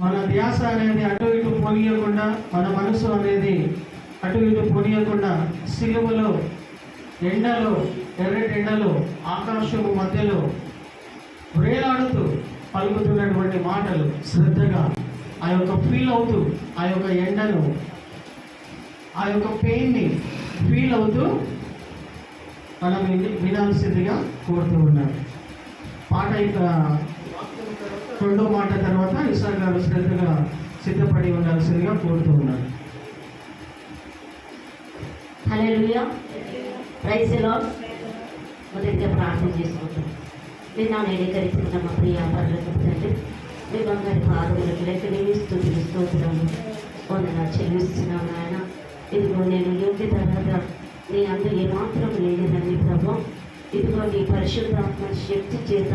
మన ధ్యాస అనేది అటు ఇటు పోనీయకుండా, మన మనసు అనేది అటు ఇటు పోనీయకుండా, సిలువలో ఎండలో, ఎర్రటి ఎండలో, ఆకాశము మధ్యలో వేలాడుతూ పలుకుతున్నటువంటి మాటలు శ్రద్ధగా ఆ యొక్క ఫీల్ అవుతూ, ఆ యొక్క ఎండను, ఆ యొక్క పెయిన్ని ఫీల్ అవుతూ మనం వినాల్సిందిగా కోరుతూ ఉన్నాం. పాట రెండో మాట తర్వాత ఇసాక్ గారు శ్రద్ధగా సిద్ధపడి ఉండాల్సిందిగా కోరుతూ ఉన్నాను. హల్లెలూయా, ప్రైజ్ ది లార్డ్. మొదటిగా ప్రార్థన చేసుకుంటాం. మీరు నా నేడీకరించిన మా ప్రియ పరులకు తండ్రి, మీ బంగారు పాదములకు లెక్కని స్తుతులు స్తోత్రము వందనాలు చెల్లిస్తున్నాం నాయన. ఇదిగో నేను యోగ్యత నీ అందు ఏమాత్రం లేనిదండి ప్రభు. ఇదిగో నీ పరిశుద్ధాత్మ శక్తి చేత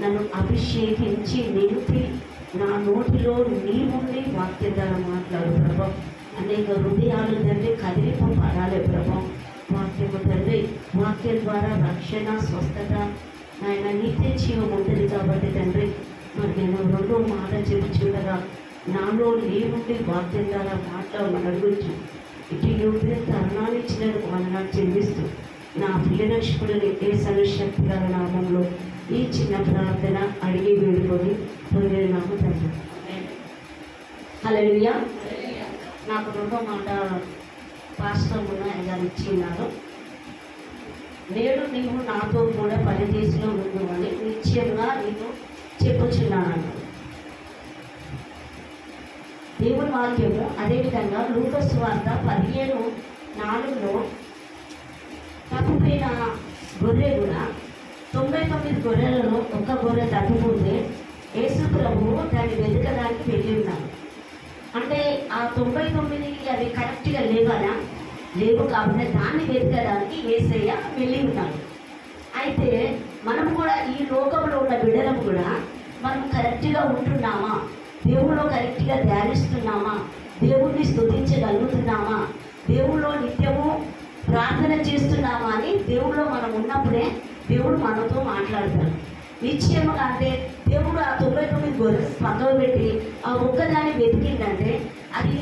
నన్ను అభిషేకించి నిలిపి నా నోటిలో నీ ఉండి వాక్యం ద్వారా మాట్లాడు ప్రభు. అనేక హృదయాలు తండ్రి కదిలింపబడాలి ప్రభు. వాక్యము తండ్రి, వాక్యం ద్వారా రక్షణ, స్వస్థత, ఆయన నిత్య జీవం ఉంటుంది కాబట్టి తండ్రి, మరి నేను రెండో మాట చెప్పుచుండగా నాలో నీ ఉండి వాక్యం ద్వారా మాట్లాడమని అడుగుచ్చు. ఇటు యోగ్య తరుణాన్ని ఇచ్చినందుకు వందనాలు చెల్లిస్తూ నా ప్రియరక్షకుడిని యేసు శక్తి గల నామంలో ఈ చిన్న ప్రార్థన అడిగి వేడుకొని పొందిన నాకు తండ్రి. హల్లెలూయా. నాకు రెండో మాట పాస్టర్ మున్నాయన గారు ఇచ్చిన్నారు. నేడు నీవు నాతో కూడా పరదేశంలో ఉండు అని నిశ్చయంగా నీకు చెప్పుచున్నాను. దేవుని వాక్యము అదేవిధంగా లూకా సువార్త 15:4 తప్పిపోయిన గొర్రె కూడా 99 గొర్రెలలో ఒక్క గొర్రె తప్పిపోతే యేసు ప్రభువు దాన్ని వెతకడానికి వెళ్ళి ఉన్నాడు. అంటే ఆ 99 అవి కరెక్ట్గా లేవు కాబట్టి దాన్ని వెతకడానికి యేసయ్య వెళ్ళి ఉన్నాడు. అయితే మనం కూడా ఈ లోకంలో ఉన్న బిడ్డలం కూడా మనం కరెక్ట్గా ఉంటున్నామా, దేవుళ్ళు కరెక్ట్గా ధ్యానిస్తున్నామా, దేవుణ్ణి స్తుతించగలుగుతున్నామా, దేవుళ్ళు నిత్యము ప్రార్థన చేస్తున్నామా అని దేవుళ్ళు మనం ఉన్నప్పుడే దేవుడు మనతో మాట్లాడతాడు. నిశ్చయముగా అంటే దేవుడు ఆ 99 గొర్రెలు పక్కన పెట్టి ఆ ఒక్కదాన్ని వెతికిందంటే అది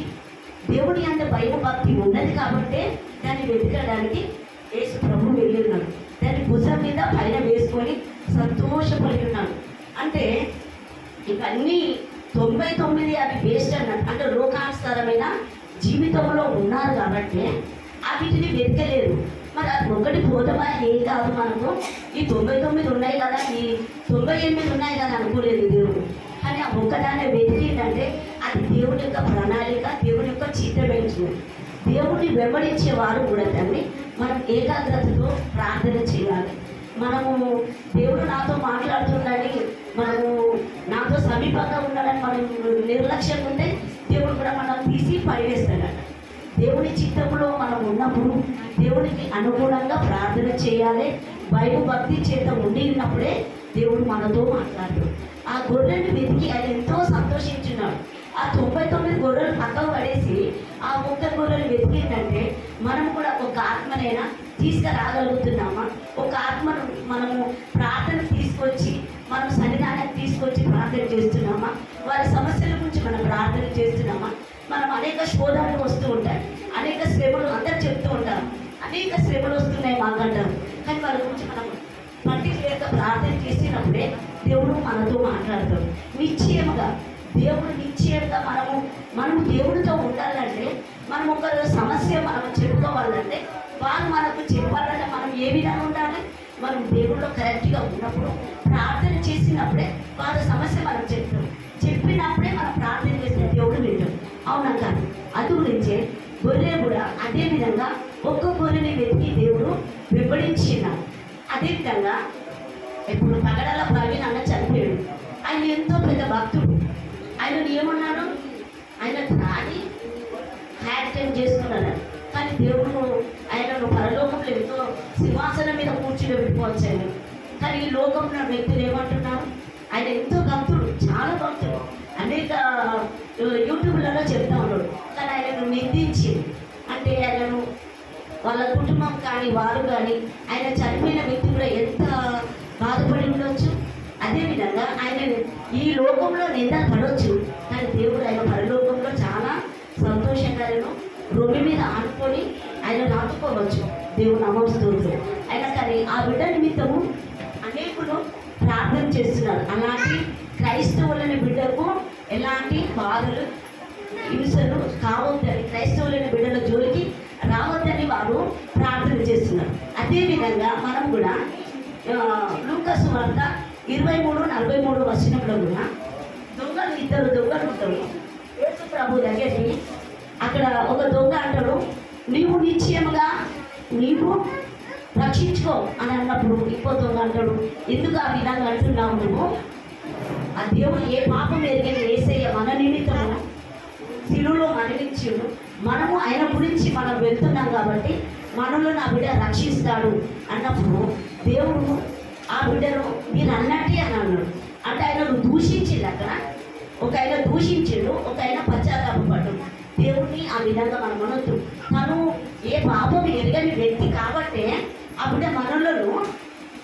దేవుడి అంత భయభక్తి ఉన్నది కాబట్టి దాన్ని వెతకడానికి యేసు ప్రభు వెళ్ళి ఉన్నాడు. దాన్ని భుజం మీద పైన వేసుకొని సంతోషపడి ఉన్నాడు. అంటే ఇవన్నీ 99 అవి వేస్ట్ అన్నట్టు. అంటే లోకానుసారమైన జీవితంలో ఉన్నారు కాబట్టి వీటిని వెతకలేదు. మరి అది ఒకటి పోతమా ఏం కాదు, మనకు ఈ 99 ఉన్నాయి కదా, ఈ 98 ఉన్నాయి కదా అనుకోలేదు దేవుడు. కానీ ఆ ఒక్కదాన్ని వెతికిందంటే అది దేవుడి యొక్క ప్రణాళిక, దేవుడి యొక్క చిత్తమైంది. దేవుడిని వెంబడించేవారు కూడా తండ్రి మనం ఏకాగ్రతతో ప్రార్థన చేయాలి. మనము దేవుడు నాతో మాట్లాడుతున్నాడని, మనము నాతో సమీపంగా ఉన్నాడని మనం నిర్లక్ష్యంగా ఉంటే దేవుడు కూడా మనం తీసి పడివేస్తాడట. దేవుని చిత్తంలో మనం ఉన్నప్పుడు దేవునికి అనుగుణంగా ప్రార్థన చేయాలి. భక్తి చేత ఉండినప్పుడే దేవుడు మనతో మాట్లాడు. ఆ గొర్రెని వెతికి ఆయన ఎంతో సంతోషించున్నాడు. ఆ 99 గొర్రెలు పక్కకు పడేసి ఆ ఒక్క గొర్రెలు వెతికిందంటే మనం కూడా ఒక ఆత్మనైనా తీసుకురాగలుగుతున్నామా, ఒక ఆత్మను మనము ప్రార్థన తీసుకొచ్చి మనం సన్నిధానానికి తీసుకొచ్చి ప్రార్థన చేస్తున్నామా, వారి సమస్యల గురించి మనం ప్రార్థన చేస్తున్నామా. మనం అనేక శోధనలు వస్తూ ఉంటాయి, అనేక శ్రమలు అందరూ చెప్తూ ఉంటారు, అనేక శ్రమలు వస్తున్నాయి మాకంటారు. కానీ వాళ్ళ గురించి మనం పట్టిక ప్రార్థన చేసినప్పుడే దేవుడు మనతో మాట్లాడతాడు. నిశ్చయముగా మనం దేవుడితో ఉండాలంటే, మనం ఒక సమస్య మనం చెప్పుకోవాలంటే, వాళ్ళు మనకు చెప్పాలంటే మనం ఏ విధంగా ఉండాలి. మనం దేవుడిలో కరెక్ట్గా ఉన్నప్పుడు ప్రార్థన చేసినప్పుడే వాళ్ళ సమస్య మనం చెప్పినప్పుడే మనం ప్రార్థన చేస్తే దేవుడు వింటాడు. అవునా కాదు? అది గురించే గొర్రె కూడా అదే విధంగా ఒక్క గొర్రెని వెతికి దేవుడు వెంబడించినాడు. అదేవిధంగా ఇప్పుడు పగడాల ప్రవీణ్ అన్న చనిపోయాడు. ఆయన ఎంతో పెద్ద భక్తుడు. ఆయన ఏమన్నాడు, ఆయన తాగి యాక్సిడెంట్ చేసుకున్నాడు. కానీ దేవుడు ఆయనను పరలోకంలో ఎంతో సింహాసనం మీద కూర్చుని పెట్టుకోవచ్చు ఆయన. కానీ ఈ లోకంలో వ్యక్తులు ఏమంటున్నారు, ఆయన ఎంతో భక్తుడు, చాలా భక్తుడు, అనేక యూట్యూబ్లలో చెప్తా ఉన్నాడు. కానీ ఆయనను నిందించి, అంటే ఆయనను వాళ్ళ కుటుంబం కానీ వారు కానీ ఆయన చనిపోయిన వ్యక్తి కూడా ఎంత బాధపడి ఉండొచ్చు. అదేవిధంగా ఆయన ఈ లోకంలో నింద పడవచ్చు, కానీ దేవుని నామం స్తోత్రం. అయినా కానీ ఆ బిడ్డ నిమిత్తము అనేకులు ప్రార్థన చేస్తున్నారు. అలాంటి క్రైస్తవులని బిడ్డకు ఎలాంటి బాధలు హింసలు కావద్దని, క్రైస్తవులైన బిడ్డల జోలికి రావద్దని వారు ప్రార్థన చేస్తున్నారు. అదేవిధంగా మనం కూడా లూకాసు వార్త 23:43 వచనంలో కూడా ఇద్దరు దొంగలు ఉంటారు. యేసు ప్రభు దగ్గరికి అక్కడ ఒక దొంగ అంటాడు, నీవు నిశ్చయముగా నీవు రక్షించుకో అని అన్నప్పుడు ఇంకో దొంగ అంటాడు, ఎందుకు ఆ విధంగా అంటున్నావు నువ్వు? ఆ దేవుడు ఏ పాపం ఎరిగిన యేసయ్య మన నిమిత్తము శిలువలో మరణించును, మనము ఆయన గురించి మనం వెళ్తున్నాం కాబట్టి మనలో నా బిడ్డ రక్షిస్తాడు అన్నప్పుడు దేవుడు ఆ బిడ్డను మీరు అన్నట్టే అని అన్నాడు. అంటే ఆయన దూషించిండు. అక్కడ ఒక ఆయన దూషించిండు, ఒక ఆయన పశ్చాత్తాపడ్డు. దేవుడిని ఆ విధంగా మనం అనొద్దు. తను ఏ పాపం ఎరగని వ్యక్తి కాబట్టి ఆ బిడ్డ మనలను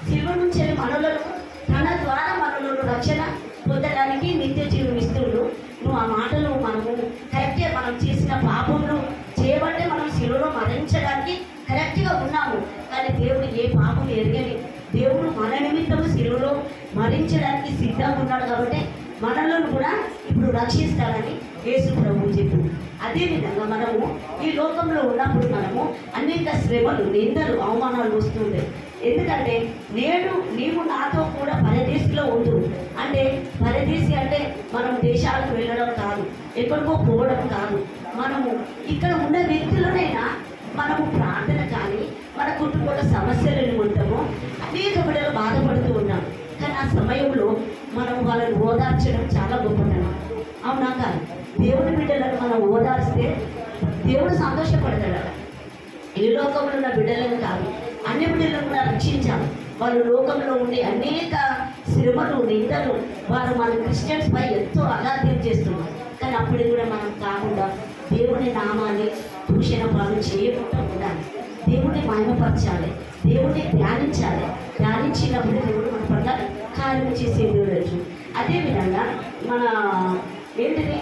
శిలువ నుంచి మనలను తన ద్వారా మనలను రక్షణ పొందడానికి నిత్య జీవం ఇస్తుండు. నువ్వు ఆ మాటలు మనము కరెక్ట్గా మనం చేసిన పాపములు చేయబట్టే మనం శిలువలో మరణించడానికి కరెక్ట్గా ఉన్నాము. కానీ దేవుడు ఏ పాపం ఎరగని దేవుడు మన నిమిత్తము శిలువలో మరణించడానికి సిద్ధంగా ఉన్నాడు కాబట్టి మనలను కూడా ఇప్పుడు రక్షిస్తాడని యేసు ప్రభువు చెప్పింది. అదేవిధంగా మనము ఈ లోకంలో ఉన్నప్పుడు మనము అనేక శ్రమలు, నిందలు, అవమానాలు వస్తుంటాయి. ఎందుకంటే నేడు నీవు నాతో కూడా పరదేశిలో ఉండు. అంటే పరదేశి అంటే మనం దేశాలకు వెళ్ళడం కాదు, ఎక్కడికో పోవడం కాదు. మనము ఇక్కడ ఉన్న వ్యక్తులనైనా మనము ప్రార్థన కానీ మన కుటుంబంలో సమస్యల నిమిత్తము అనేక బిడ్డలు బాధపడుతూ ఉన్నాం. కానీ ఆ సమయంలో మనం వాళ్ళని ఓదార్చడం చాలా గొప్పతనం. అవునా కాదు? దేవుని బిడ్డలను మనం ఓదార్స్తే దేవుడు సంతోషపడతాడు. ఈ లోకంలో ఉన్న బిడ్డలను కాదు, అన్ని బిడ్డలను కూడా రక్షించాలి. వాళ్ళు లోకంలో ఉండే అనేక శ్రమలు, నిందలు వారు మన క్రిస్టియన్స్ పై ఎంతో అగాధ్యం చేస్తున్నారు. కానీ అప్పటికి కూడా మనం కాకుండా దేవుని నామాన్ని దూషణ పాలు చేయకుండా ఉండాలి. దేవుడిని మహిమపరచాలి, దేవుడిని ధ్యానించాలి. ధ్యానించినప్పుడు దేవుడు మన పట్ల కార్యం చేసే దేవుడు. అదేవిధంగా మన ఏంటిది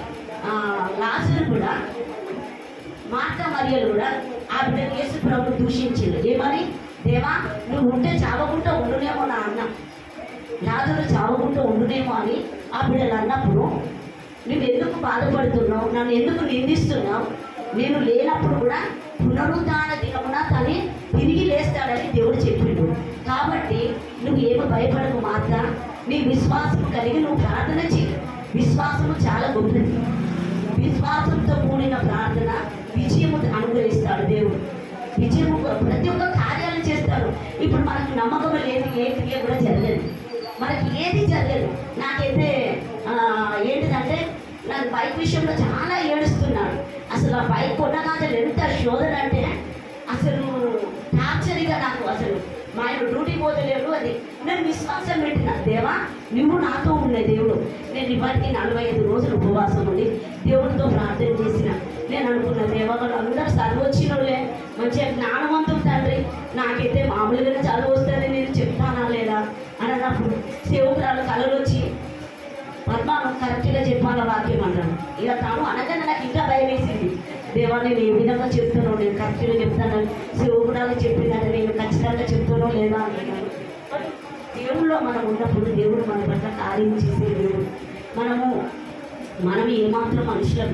లాజరు కూడా, మార్తా మరియలు కూడా ఆ బిడ్డ యేసు ప్రభు దూషించింది. ఏమని? దేవా, నువ్వు ఉంటే చావకుండా ఉండునేమో నా అన్న, లాజరు చావకుండా ఉండునేమో అని ఆ బిడ్డలు అన్నప్పుడు, నువ్వు ఎందుకు బాధపడుతున్నావు, నన్ను ఎందుకు నిందిస్తున్నావు? నేను లేనప్పుడు కూడా పునరుద్ధాన దినమున తను తిరిగి లేస్తాడని దేవుడు చెప్పిండు. కాబట్టి నువ్వు ఏమో భయపడకు మార్తా, నీ విశ్వాసం కలిగి నువ్వు ప్రార్థన చేయి. విశ్వాసము చాలా గొప్పది. విశ్వాసంతో కూడిన ప్రార్థన విజయము అనుగ్రహిస్తాడు దేవుడు. విజయము ప్రతి ఒక్క కార్యాలు చేస్తాడు. ఇప్పుడు మనకు నమ్మకం లేదు, ఏ క్రియ కూడా జరగదు, మనకి ఏది జరగదు. నాకైతే ఏంటిదంటే నాకు బైక్ విషయంలో చాలా ఏడుస్తున్నాడు. అసలు ఆ బైక్ కొనగానే ఎంత శోధన అంటే అసలు టార్చర్గా నాకు. అసలు మా ఆయన డ్యూటీ పోతలేడు. అది నేను విశ్వాసం పెట్టిన, దేవా నువ్వు నాతో ఉండే దేవుడు. నేను ఇప్పటికీ 45 రోజులు ఉపవాసం ఉండి దేవుడితో ప్రార్థన చేసిన. నేను అనుకున్న, దేవా వాళ్ళు అందరూ చదువు వచ్చినోళ్ళే, మంచిగా జ్ఞానవంతులు తండ్రి, నాకైతే మామూలుగానే చదువు వస్తుంది, నేను చెప్తానా లేదా అని అన్నప్పుడు సేవకురాలు కళలు వచ్చి, పద్మాను కరెక్ట్గా చెప్పాల వాక్యం అంటాను. ఇక తాను అనగానే నాకు ఇంకా భయం వేసింది. దేవా నేను ఏ విధంగా చెప్తానో, నేను కరెక్ట్గా చెప్తాను, సేవకురాలు చెప్పిందంటే నేను ఖచ్చితంగా చెప్తానో లేదా అంటున్నాను. దేవుళ్ళో మనం ఉన్నప్పుడు దేవుడు మన పట్ల కార్యం చేసే దేవుడు. మనం ఏమాత్రం మనుషులం,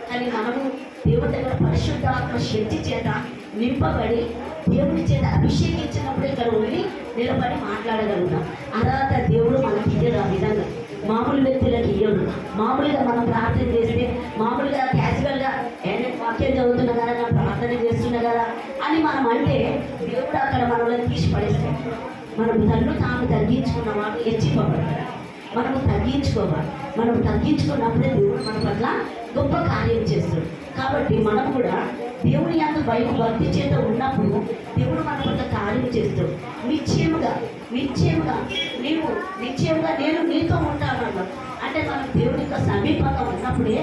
కానీ మనము దేవుడి దగ్గర పరిశుద్ధాత్మ శక్తి చేత నింపబడి దేవుడి చేత అభిషేకించినప్పుడు ఇక్కడ ఉండి నిలబడి మాట్లాడగలుగుతాం. అర్హత దేవుడు మనకి ఇయ్యదు. ఆ విధంగా మామూలు వ్యక్తులకు ఇయ్యడు. మామూలుగా మనం ప్రార్థన చేస్తే మామూలుగా క్యాజువల్గా వాక్యం చదువుతున్నా కదా, నా ప్రార్థన చేస్తున్నా కదా అని మనం అంటే దేవుడు అక్కడ మనల్ని తీసి పడేస్తాం. మనం తను తాను తగ్గించుకున్న వాళ్ళు హెచ్చిపోబడతారు. మనము తగ్గించుకోవాలి. మనం తగ్గించుకున్నప్పుడే దేవుడు మన పట్ల గొప్ప కార్యం చేస్తాడు. కాబట్టి మనం కూడా దేవుని యందు భక్తి చేత ఉన్నప్పుడు దేవుడు మన పట్ల కార్యం చేస్తాడు. నిశ్చయముగా నేను నీతో ఉంటానన్నా అంటే మనం దేవుని యొక్క సమీపంగా ఉన్నప్పుడే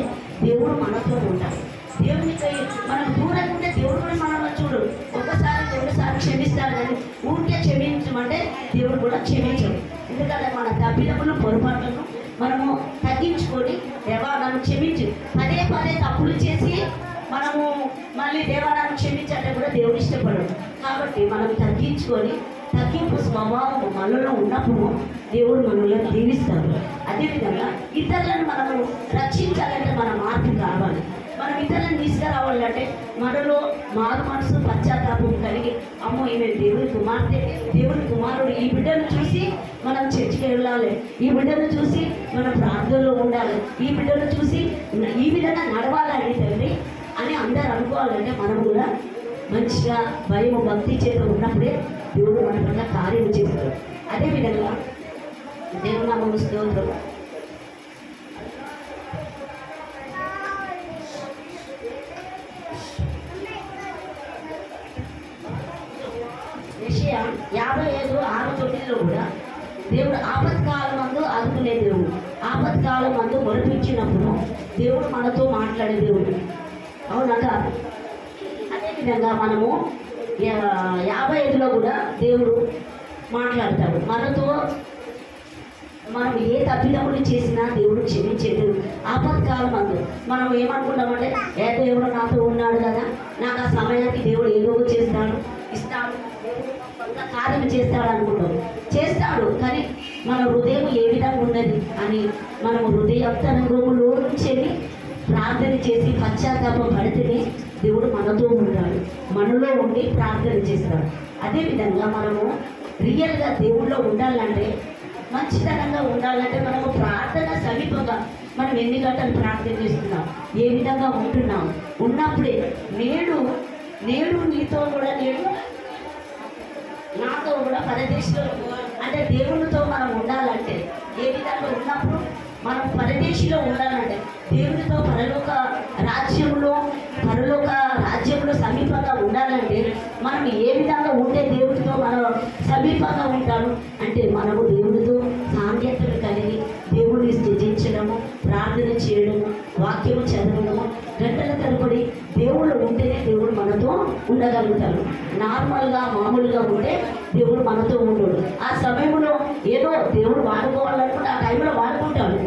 దేవుడు మనతో ఉంటాడు. దేవునికి మనం దూరంగా ఉంటే దేవుడు కూడా మనల్ని చూడు. ఒకసారి 2 క్షమిస్తాడు, కానీ ఊరికే క్షమించమంటే దేవుడు కూడా క్షమించడు. ఎందుకంటే మన తప్పిదములు, పొరపాట్లను మనము తగ్గించుకొని, దేవా నన్ను క్షమించు, పదే తప్పులు చేసి మనము మళ్ళీ దేవా నన్ను క్షమించాలంటే కూడా దేవుడు ఇష్టపడడు. కాబట్టి మనం తగ్గించుకొని తగ్గింపు స్వభావం మనలో ఉన్నప్పుడు దేవుడు మనల్ని దీవిస్తాడు. అదేవిధంగా ఇతరులను మనము రక్షించాలంటే మన మార్పు కావాలి. మనం ఇతరులను తీసుకురావాలంటే మనలో మారు మనసు పశ్చాత్తాపం కలిగి, అమ్మో ఈమె దేవుని కుమార్తె, దేవుని కుమారుడు, ఈ బిడ్డను చూసి మనం చర్చికి వెళ్ళాలి, ఈ బిడ్డను చూసి మనం ప్రార్థనలో ఉండాలి, ఈ బిడ్డను చూసి ఈ విధంగా నడవాలని తండ్రి అని అందరూ అనుకోవాలంటే మనం కూడా మంచిగా భయం భక్తి చేత ఉన్నప్పుడే దేవుడు మన పట్ల కార్యం చేస్తాడు. అదేవిధంగా దేవుడు నామము స్తోత్రం. యెషయా 55:6-9 కూడా దేవుడు ఆపత్కాలం మందు ఆదుకునే దేవుడు, ఆపత్కాలం మందు మొరపించినప్పుడు దేవుడు మనతో మాట్లాడే దేవుడు. అవునా కాదు? అదేవిధంగా మనము 55లో కూడా దేవుడు మాట్లాడతాడు మనతో. మనం ఏ తప్పిదములు చేసినా దేవుడు క్షమించేది. ఆపత్కాలం అందు మనం ఏమనుకుంటామంటే, ఏ దేవుడు నాతో ఉన్నాడు కదా, నాకు ఆ సమయానికి దేవుడు ఏదో చేస్తాడు, ఇస్తాడు, కొంత కార్యం చేస్తాడు అనుకుంటాం. చేస్తాడు, కానీ మన హృదయం ఏ విధంగా ఉన్నది అని మనం హృదయంతరంగంలో నుంచి ప్రార్థన చేసి పశ్చాత్తాపం పడితేనే దేవుడు మనతో ఉంటాడు, మనలో ఉండి ప్రార్థన చేస్తాడు. అదేవిధంగా మనము రియల్గా దేవుళ్ళో ఉండాలంటే, మంచితనంగా ఉండాలంటే మనము ప్రార్థన సమీపంగా మనం ఎన్ని గంటలు ప్రార్థన చేస్తున్నాం, ఏ విధంగా ఉంటున్నాం, ఉన్నప్పుడే నేడు నీతో కూడా, నేడు నాతో కూడా పరదేశంలో అంటే దేవునితో మనం ఉండాలంటే ఏ విధంగా ఉన్నప్పుడు మనం పరదేశిలో ఉండాలంటే దేవునితో పరలోక రాజ్యంలో సమీపంగా ఉండాలంటే మనం ఏ విధంగా ఉంటే దేవుడితో మనం సమీపంగా ఉంటాము అంటే మనము దేవుడితో సాంకేతలు కలిగి దేవుడిని స్తుతించడము, ప్రార్థన చేయడము, వాక్యము చదవడము, గంటల తరబడి దేవుడు ఉంటేనే దేవుడు మనతో ఉండగలుగుతాడు. నార్మల్గా మామూలుగా ఉంటే దేవుడు మనతో ఉండడు. ఆ సమయంలో ఏదో దేవుడు వాడుకోవాలనుకుంటే ఆ టైంలో వాడుకుంటాడు,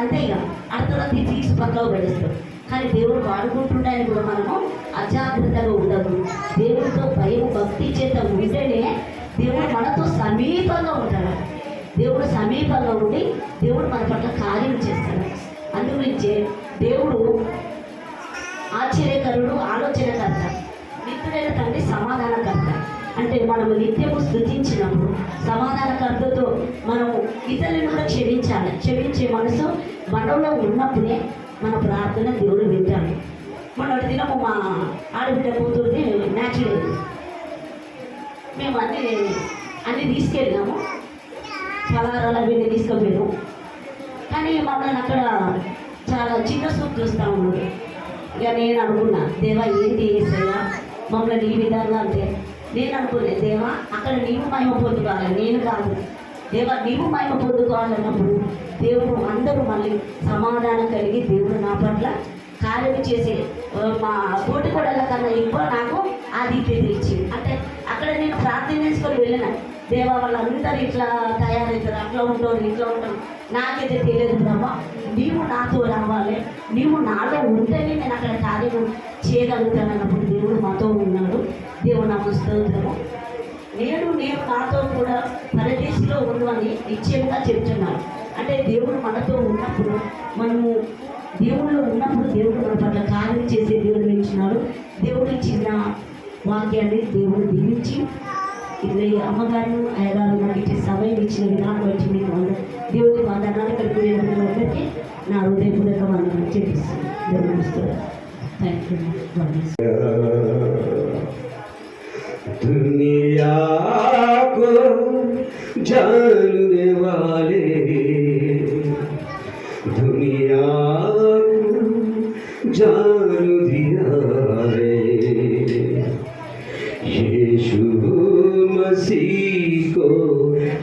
అంతే. ఇక అర్థం తీసి పక్కకు పడేస్తాడు. కానీ దేవుడు వాడుకుంటున్నాయని కూడా మనము అజాగ్రత్తగా ఉండదు. దేవుడితో భయం భక్తి చేత ఉంటేనే దేవుడు మనతో సమీపంగా ఉంటాడు. దేవుడు సమీపంగా ఉండి దేవుడు మన పట్ల కార్యం చేస్తాడు. అందుగురించే దేవుడు ఆశ్చర్యకరుడు, ఆలోచనకర్త, నిత్యుడైన తండ్రి, సమాధానకర్త. అంటే మనము నిత్యము స్తుతించినప్పుడు సమాధానకర్తతో మనము ఇతరులను కూడా క్షమించాలి. క్షమించే మనసు మనలో ఉన్నప్పుడే మన ప్రార్థన దేవుడు వింటాడు. మొన్నటి దినము మా ఆడబిడ్డ కూతురుది మ్యాచ్ లేదు. మేము అన్నీ తీసుకెళ్ళినాము, ఫలారాలు అవి తీసుకుపోయాము. కానీ మమ్మల్ని అక్కడ చాలా చిన్న సూప్ చూస్తూ ఉన్నాడు. ఇక నేను అనుకున్నా, దేవా ఏంటి ఏసయ్యా మమ్మల్ని ఈ విధంగా అంటే, నేను అనుకోలే, దేవా అక్కడ నీవు మహిమ పొందుకోవాలి, నేను కాదు. దేవా నీవు మహిమ పొందుకోవాలన్నప్పుడు దేవుడు అందరూ మళ్ళీ సమాధానం కలిగి దేవుడు నా పట్ల కార్యం చేసి మా తోటి కొడల కన్నా ఎక్కువ నాకు ఆదిత్యత ఇచ్చింది. అంటే అక్కడ నేను ప్రార్థన చేసుకొని వెళ్ళిన, దేవా వాళ్ళందరూ ఇట్లా తయారవుతారు, అట్లా ఉంటారు, ఇట్లా ఉంటారు, నాకైతే తెలియదు బ్రహ్మ, నీవు నాతో రావాలి, నీవు నాలో ఉంటేనే నేను అక్కడ కార్యం చేయగలుగుతాను అన్నప్పుడు దేవుడు మాతో ఉన్నాడు. దేవుడు నాకు స్తోత్రము. నేను నాతో కూడా పరదేశంలో ఉండవని నిశ్చయంగా చెప్తున్నాను. అంటే దేవుడు మనతో ఉన్నప్పుడు, మనము దేవుళ్ళు ఉన్నప్పుడు దేవుడు మన పట్ల కార్యం చేసే దేవుడు ఇచ్చినాడు. దేవుడు ఇచ్చిన వాక్యాన్ని దేవుడు దీవించి ఇది అమ్మగారు అయ్యగారు మనకి ఇచ్చే సమయం ఇచ్చిన విధానం వచ్చి మీకు దేవుడికి వందనాలు కలిపి నా హృదయపూర్వక వందనాలు చేపిస్తాను. దేవుడు థ్యాంక్ యూ. दुनिया को जानने वाले, दुनिया को जान दिया रे, यीशु मसीह को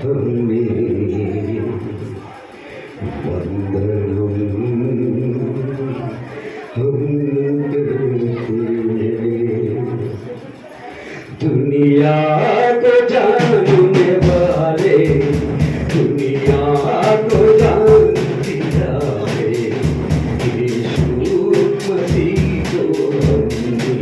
हमने वंदनम हम दुनिया को जानने वाले, दुनिया को जानती जाए, यीशु मसीह को हमने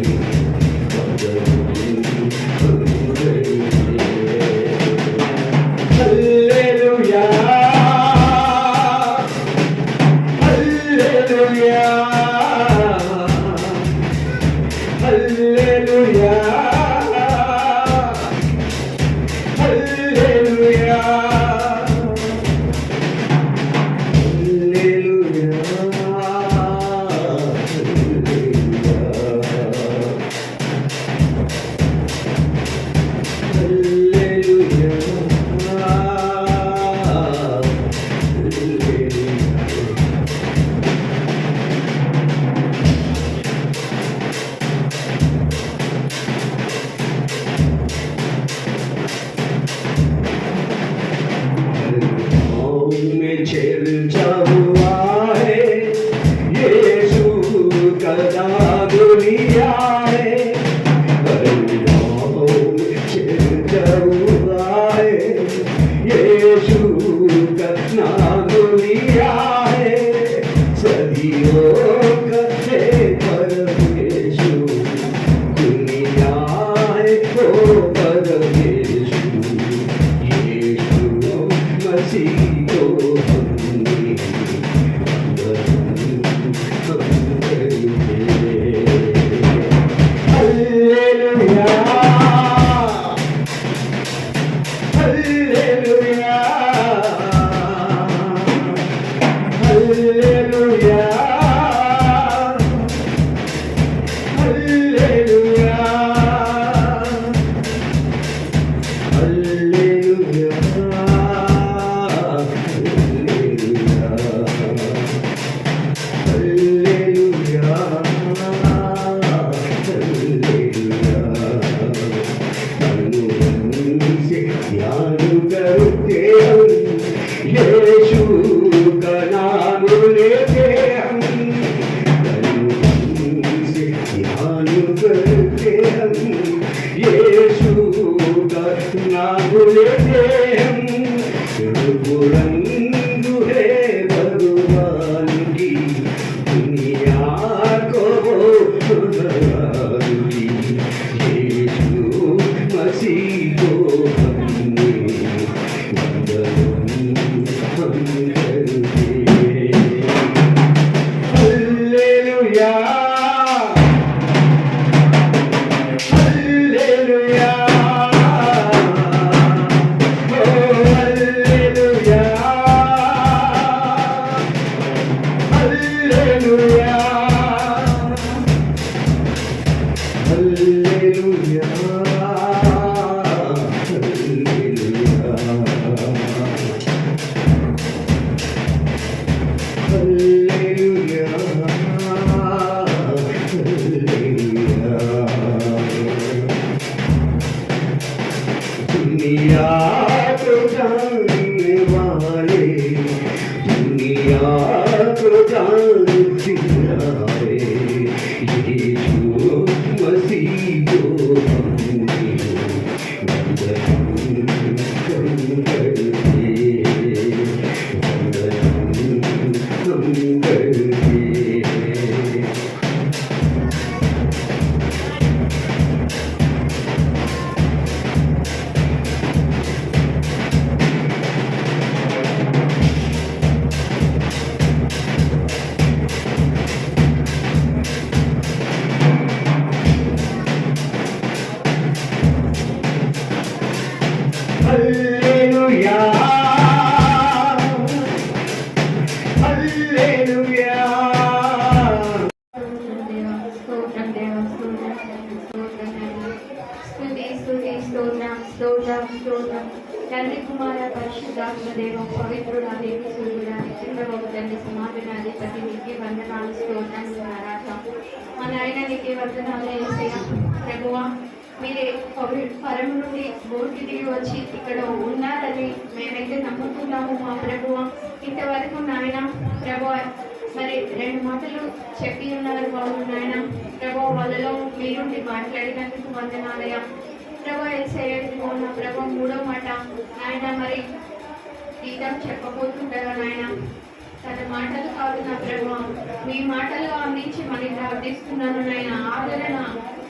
హల్లెలూయా హల్లెలూయా తండ్రి కుమార పరిశుద్ధాత్మ దేవం పవిత్రుల దేవి సూర్యుడా నిత్యుడవకు తండ్రి సమాధానాధిపతి నీకే వందనాలు స్తోత్రాలు నారాధ మా నాయన నీకే వందనాలు యేసయ్యా ప్రభువా మీరే పరము నుండి భూమికి దిగి వచ్చి ఇక్కడ ఉన్నారని మేమైతే నమ్ముతున్నాము మా ప్రభువ ఇంతవరకు నాయన ప్రభువా మరి 2 మాటలు చెప్పి ఉన్నారు బాబు నాయన ప్రభువా వాళ్ళలో మీరుండి మాట్లాడినందుకు వందనాలయ్యా ప్రభా ఏసయ్యా నా ప్రభా 3వ మాట నాయన మరి గీతం చెప్పబోతుంటారా నాయన తన మాటలు కాదు నా ప్రభా మీ మాటలు అందించి మళ్ళీ ప్రార్థిస్తున్నాను నాయన ఆదరణ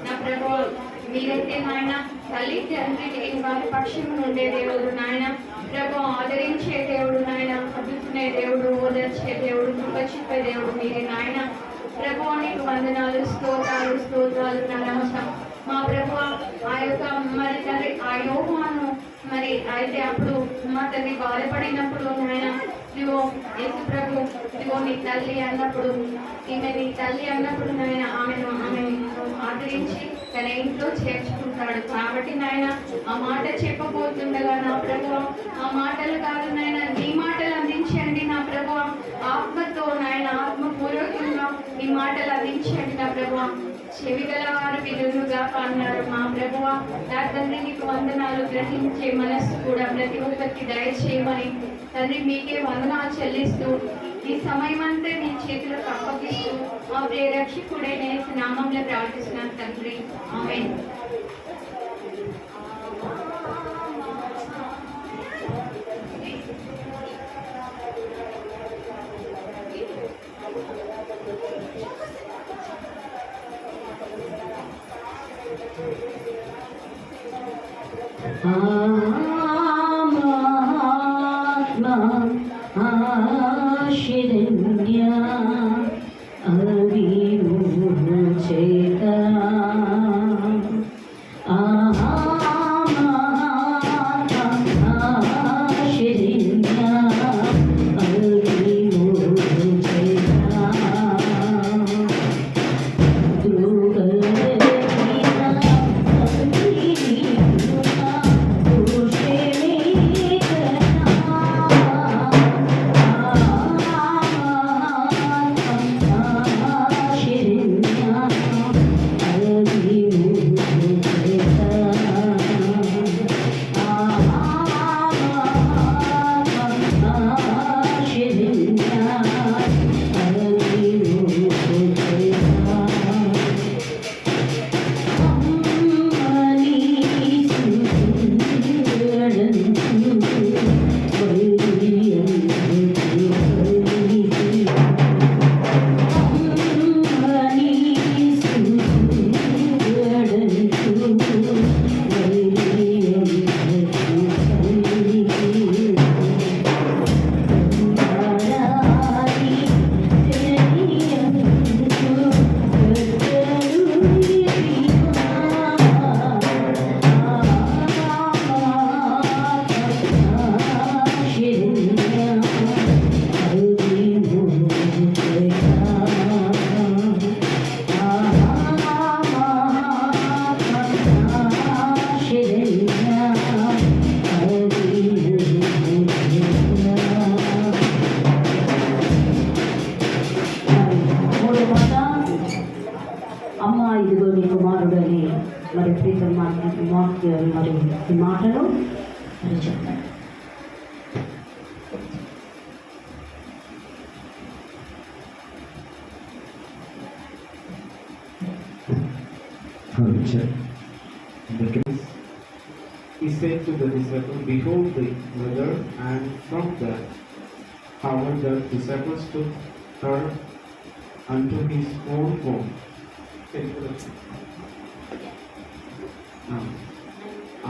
నా ప్రభా మీరైతే నాయన తల్లి తండ్రి వారి పక్షం నుండే దేవుడు నాయన ప్రభా ఆదరించే దేవుడు నాయన ఆదుకునే దేవుడు, ఓదార్చే దేవుడు, కృప చూపే దేవుడు మీరే నాయన. ప్రభు నీకు వందనాలు, స్తోత్రాలు స్తోత్రాలు నరాశ. మా ప్రభు ఆ యొక్క మరి తండ్రి ఆ యోహాను మరి అయితే అప్పుడు మా తండ్రి బాధపడినప్పుడు నాయన ఇదిగో యేసు ప్రభు ఇదిగో నీ తల్లి అన్నప్పుడు, ఈమె నీ తల్లి అన్నప్పుడు నాయన ఆమె ఆదరించి తన ఇంట్లో చేర్చుకుంటాడు. కాబట్టి నాయన ఆ మాట చెప్పబోతుండగా నా ప్రభు ఆ మాటలు కాదు నాయన, నీ మాటలు అందించండి నా ప్రభు. ఆత్మతో నాయన ఆత్మపూర్వకంగా ఈ మాటలు అందించండి నా ప్రభు. చెవి గలవారు వినులుగా అన్నారు మా ప్రభువ. నా తండ్రి నీకు వందనాలు. గ్రహించే మనస్సు కూడా ప్రతి ఒక్కరికి దయచేయమని తండ్రి మీకే వందనాలు చెల్లిస్తూ ఈ సమయం అంతా నీ చేతులకు అప్పగిస్తూ మా ప్రియ రక్షకుడే యేసు నామంలో ప్రార్థిస్తున్నాను తండ్రి, ఆమేన్. మరి ఈ మాటలు మరి చెప్తారు. He said to the disciples, "Behold the mother," and from that hour the disciples took her unto his own home.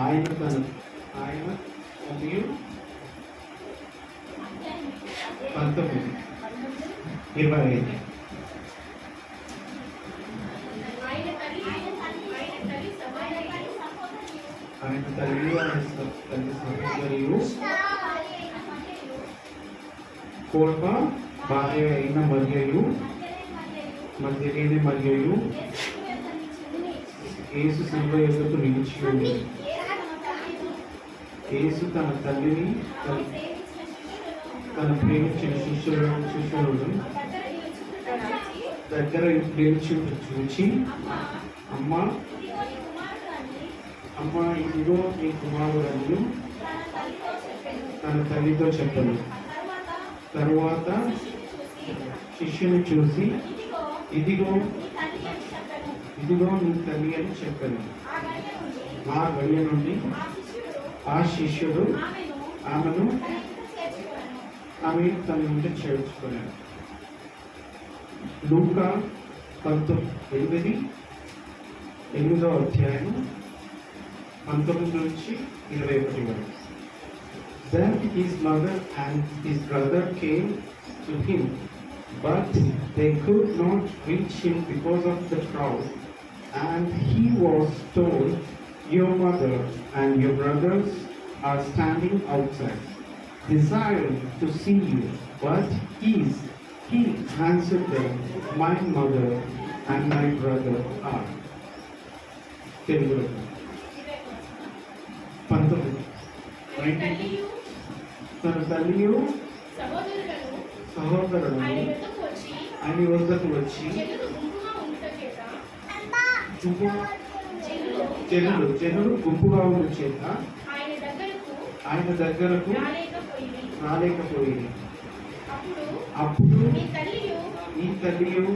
ఆయన మరియు 19:25 ఆయన తల్లి తల్లి సహోదరియు కోల్ప భార్య అయిన మరియు మధ్యలేని మరియు యేసు శిలువ యొద్దకు నిలిచి ఉంది. యేసు తన తల్లిని తన ప్రేమించిన శిష్యులను దగ్గర నిలిచి చూచి, అమ్మా ఇదిగో నీ కుమారుడు తన తల్లితో చెప్పను. తరువాత శిష్యుని చూసి, ఇదిగో నీ తల్లి అని చెప్పాను. ఆ గడియ నుండి ఆ శిష్యుడు ఆమె తన నుండి చేర్చుకున్నాడు. లూకా 8వ అధ్యాయం 19 నుంచి 21 వరకు. Then his mother and his brother came to him, but they could not reach him because of the crowd. And he was told, "Your mother and your brothers are standing outside, desiring to see you." But he answered them, "My mother and my brother are." తెలుగులో 19 తన తల్లియు సహోదరుడు ఆయన వద్దకు వచ్చి జనులు గుంపుగా ఉన్న చేత ఆయన దగ్గరకు రాలేకపోయింది. అప్పుడు నీ తల్లియు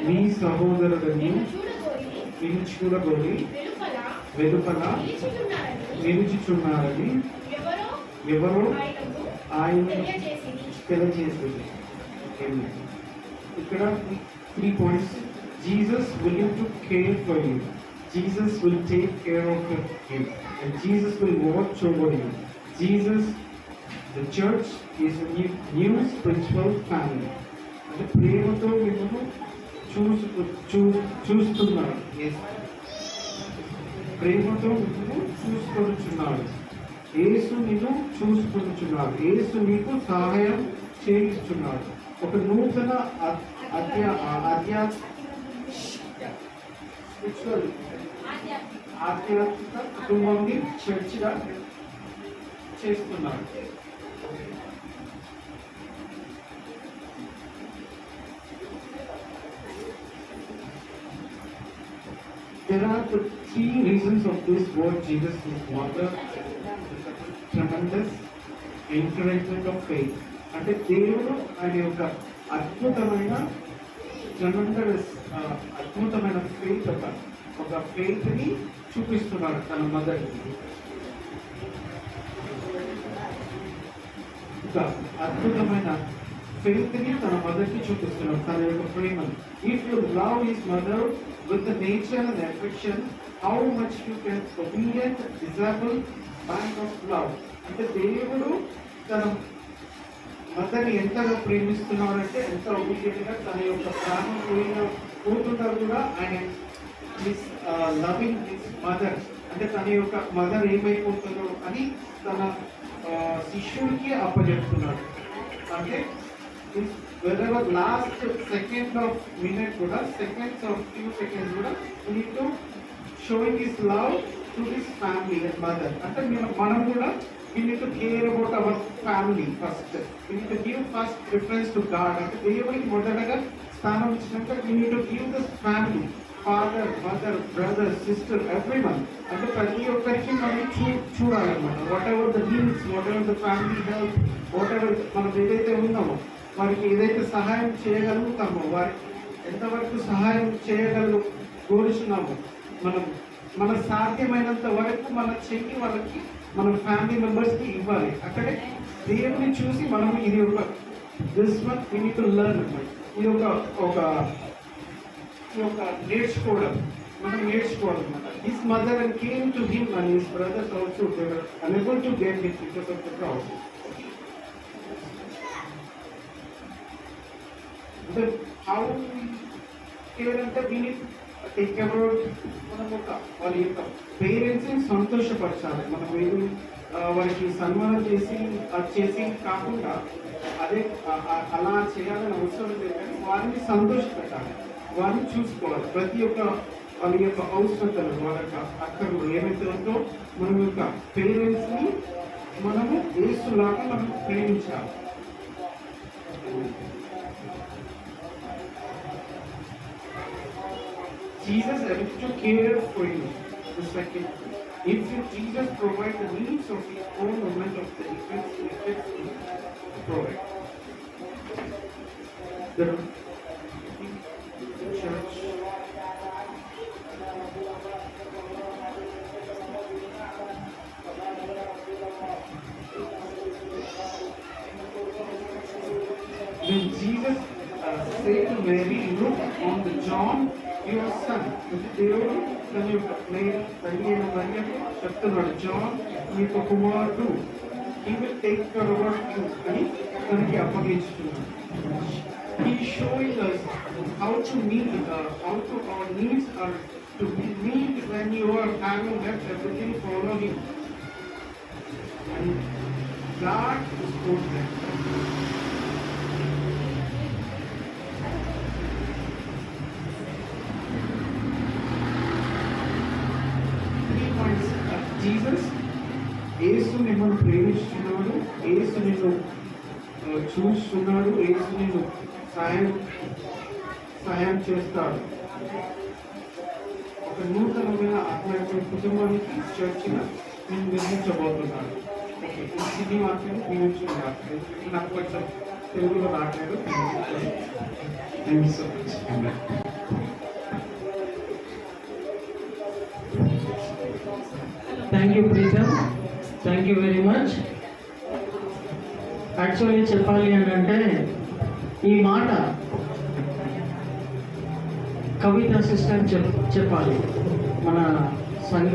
నీ సహోదరుడిని నిన్ను చూడబోయి వెలుపల నిలుచుచున్నారని ఎవరో ఆయన తెలియజేసింది. ఇక్కడ 3 points. Jesus willing to care for you. Jesus will take care of you. And Jesus will watch over you. Jesus, the church is a new spiritual family. అంటే ప్రేమతో మిమ్మల్ని చూస్తున్నారు. ప్రేమతో మిమ్మల్ని చూసుకొనుచున్నాడు. యేసు నిన్ను చూసుకొనుచున్నాడు. యేసు నీకు సహాయం చేయుచున్నాడు. ఒక నూతన ఆధ్యాత్మిక కుటుంబాన్ని చర్చిగా చేస్తున్నాడు. There are the 3 reasons of this word Jesus is mother. Tremendous encouragement of faith. అంటే దేవుడు ఆయన యొక్క అద్భుతమైన ఫెయిత్ ఒక ఫెయిత్ ని చూపిస్తున్నాడు తన మదర్కి. ఒక అద్భుతమైన ఫెయిత్ ని తన మదర్కి చూపిస్తున్నాడు, తన యొక్క ప్రేమను. If you love his mother with the nature and affection, how much you can obedient, disciple, bank of love. అంటే దేవుడు తన మదర్ని ఎంతగా ప్రేమిస్తున్నాడంటే ఎంత obedient గా తన యొక్క ప్రాణం పోతున్నా కూడా ఆయన లవింగ్ హిస్ మదర్. అంటే తన యొక్క మదర్ ఏమైపోతుందో అని తన శిష్యుడికి అప్పచెప్తున్నాడు. అంటే wherever last second of minute kuda seconds of few seconds kuda we need to showing his love to his family and mother. Ante manam kuda we need to care about our family first. We need to give first preference to God. Ante devuniki modalaga sthanam ichchinaka we need to give this family, father, mother, brother, sister, everyone. Ante prati okkariki manam చూడాలన్నమాట. whatever the needs, whatever the family help, whatever మనం ఏదైతే ఉన్నామో వారికి ఏదైతే సహాయం చేయగలుగుతామో, వారికి ఎంతవరకు సహాయం కోరుచున్నామో మన సాధ్యమైనంత వరకు మన చెయ్యి వాళ్ళకి మన ఫ్యామిలీ మెంబర్స్కి ఇవ్వాలి. అక్కడే దేవుని చూసి మనం ఇది ఒక this one we need to learn అన్నమాట. ఇది ఒక మనం నేర్చుకోవాలన్నమాట. His mother and came to him and his brothers also they were unable to get hit because of the crowd. అంటే హౌ కేర్ అంటే వీని టేక్ అబౌట్ మనం వాళ్ళ యొక్క పేరెంట్స్ని సంతోషపరచాలి. మనం ఏది వారికి సన్మానం చేసి కాకుండా అదే అలా చేయాలని అవసరం లేదు, కానీ వారిని సంతోషపెట్టాలి, వారిని చూసుకోవాలి. ప్రతి ఒక్క వాళ్ళ యొక్క అవసరతలు, వాళ్ళ యొక్క అక్కర్లు ఏమైతే ఉందో మన యొక్క పేరెంట్స్ని మనము యేసులాగా మనం ప్రేమించాలి. Jesus has to care for you. The second, if Jesus provides the needs of his own moment of the defense to provide. The church when Jesus said to Mary, "Look on the John, your son." దేవుడు తన యొక్క తల్లి అయిన మరియకు చెప్తున్నాడు, John నీకు కుమారుడు. he will take care of you అని మనకి అప్పగించుతున్నాడు. He is showing us how to meet, how to our needs are to be meet when you are having left everything follow him. And God is good there. 3 points. Jesus, యేసు మిమ్మల్ని ప్రేమిస్తున్నాడు, యేసు నిన్ను చూస్తున్నాడు, యేసు నిన్ను సహాయం చేస్తాడు. ఒక నూతనమైన ఆత్మీయ కుటుంబానికి చర్చిగా నేను నిర్మించబోతున్నాను. ఓకే, ఇది మాత్రం దీవించుకున్నాను. నాకు కొంచెం తెలుగులో రావట్లేదు. Thank you so much. Thank you Pritam, thank you very much. Actually చెప్పాలి అని అంటే ఈ మాట కవిత సిస్టర్ చెప్పాలి, మన సంఘ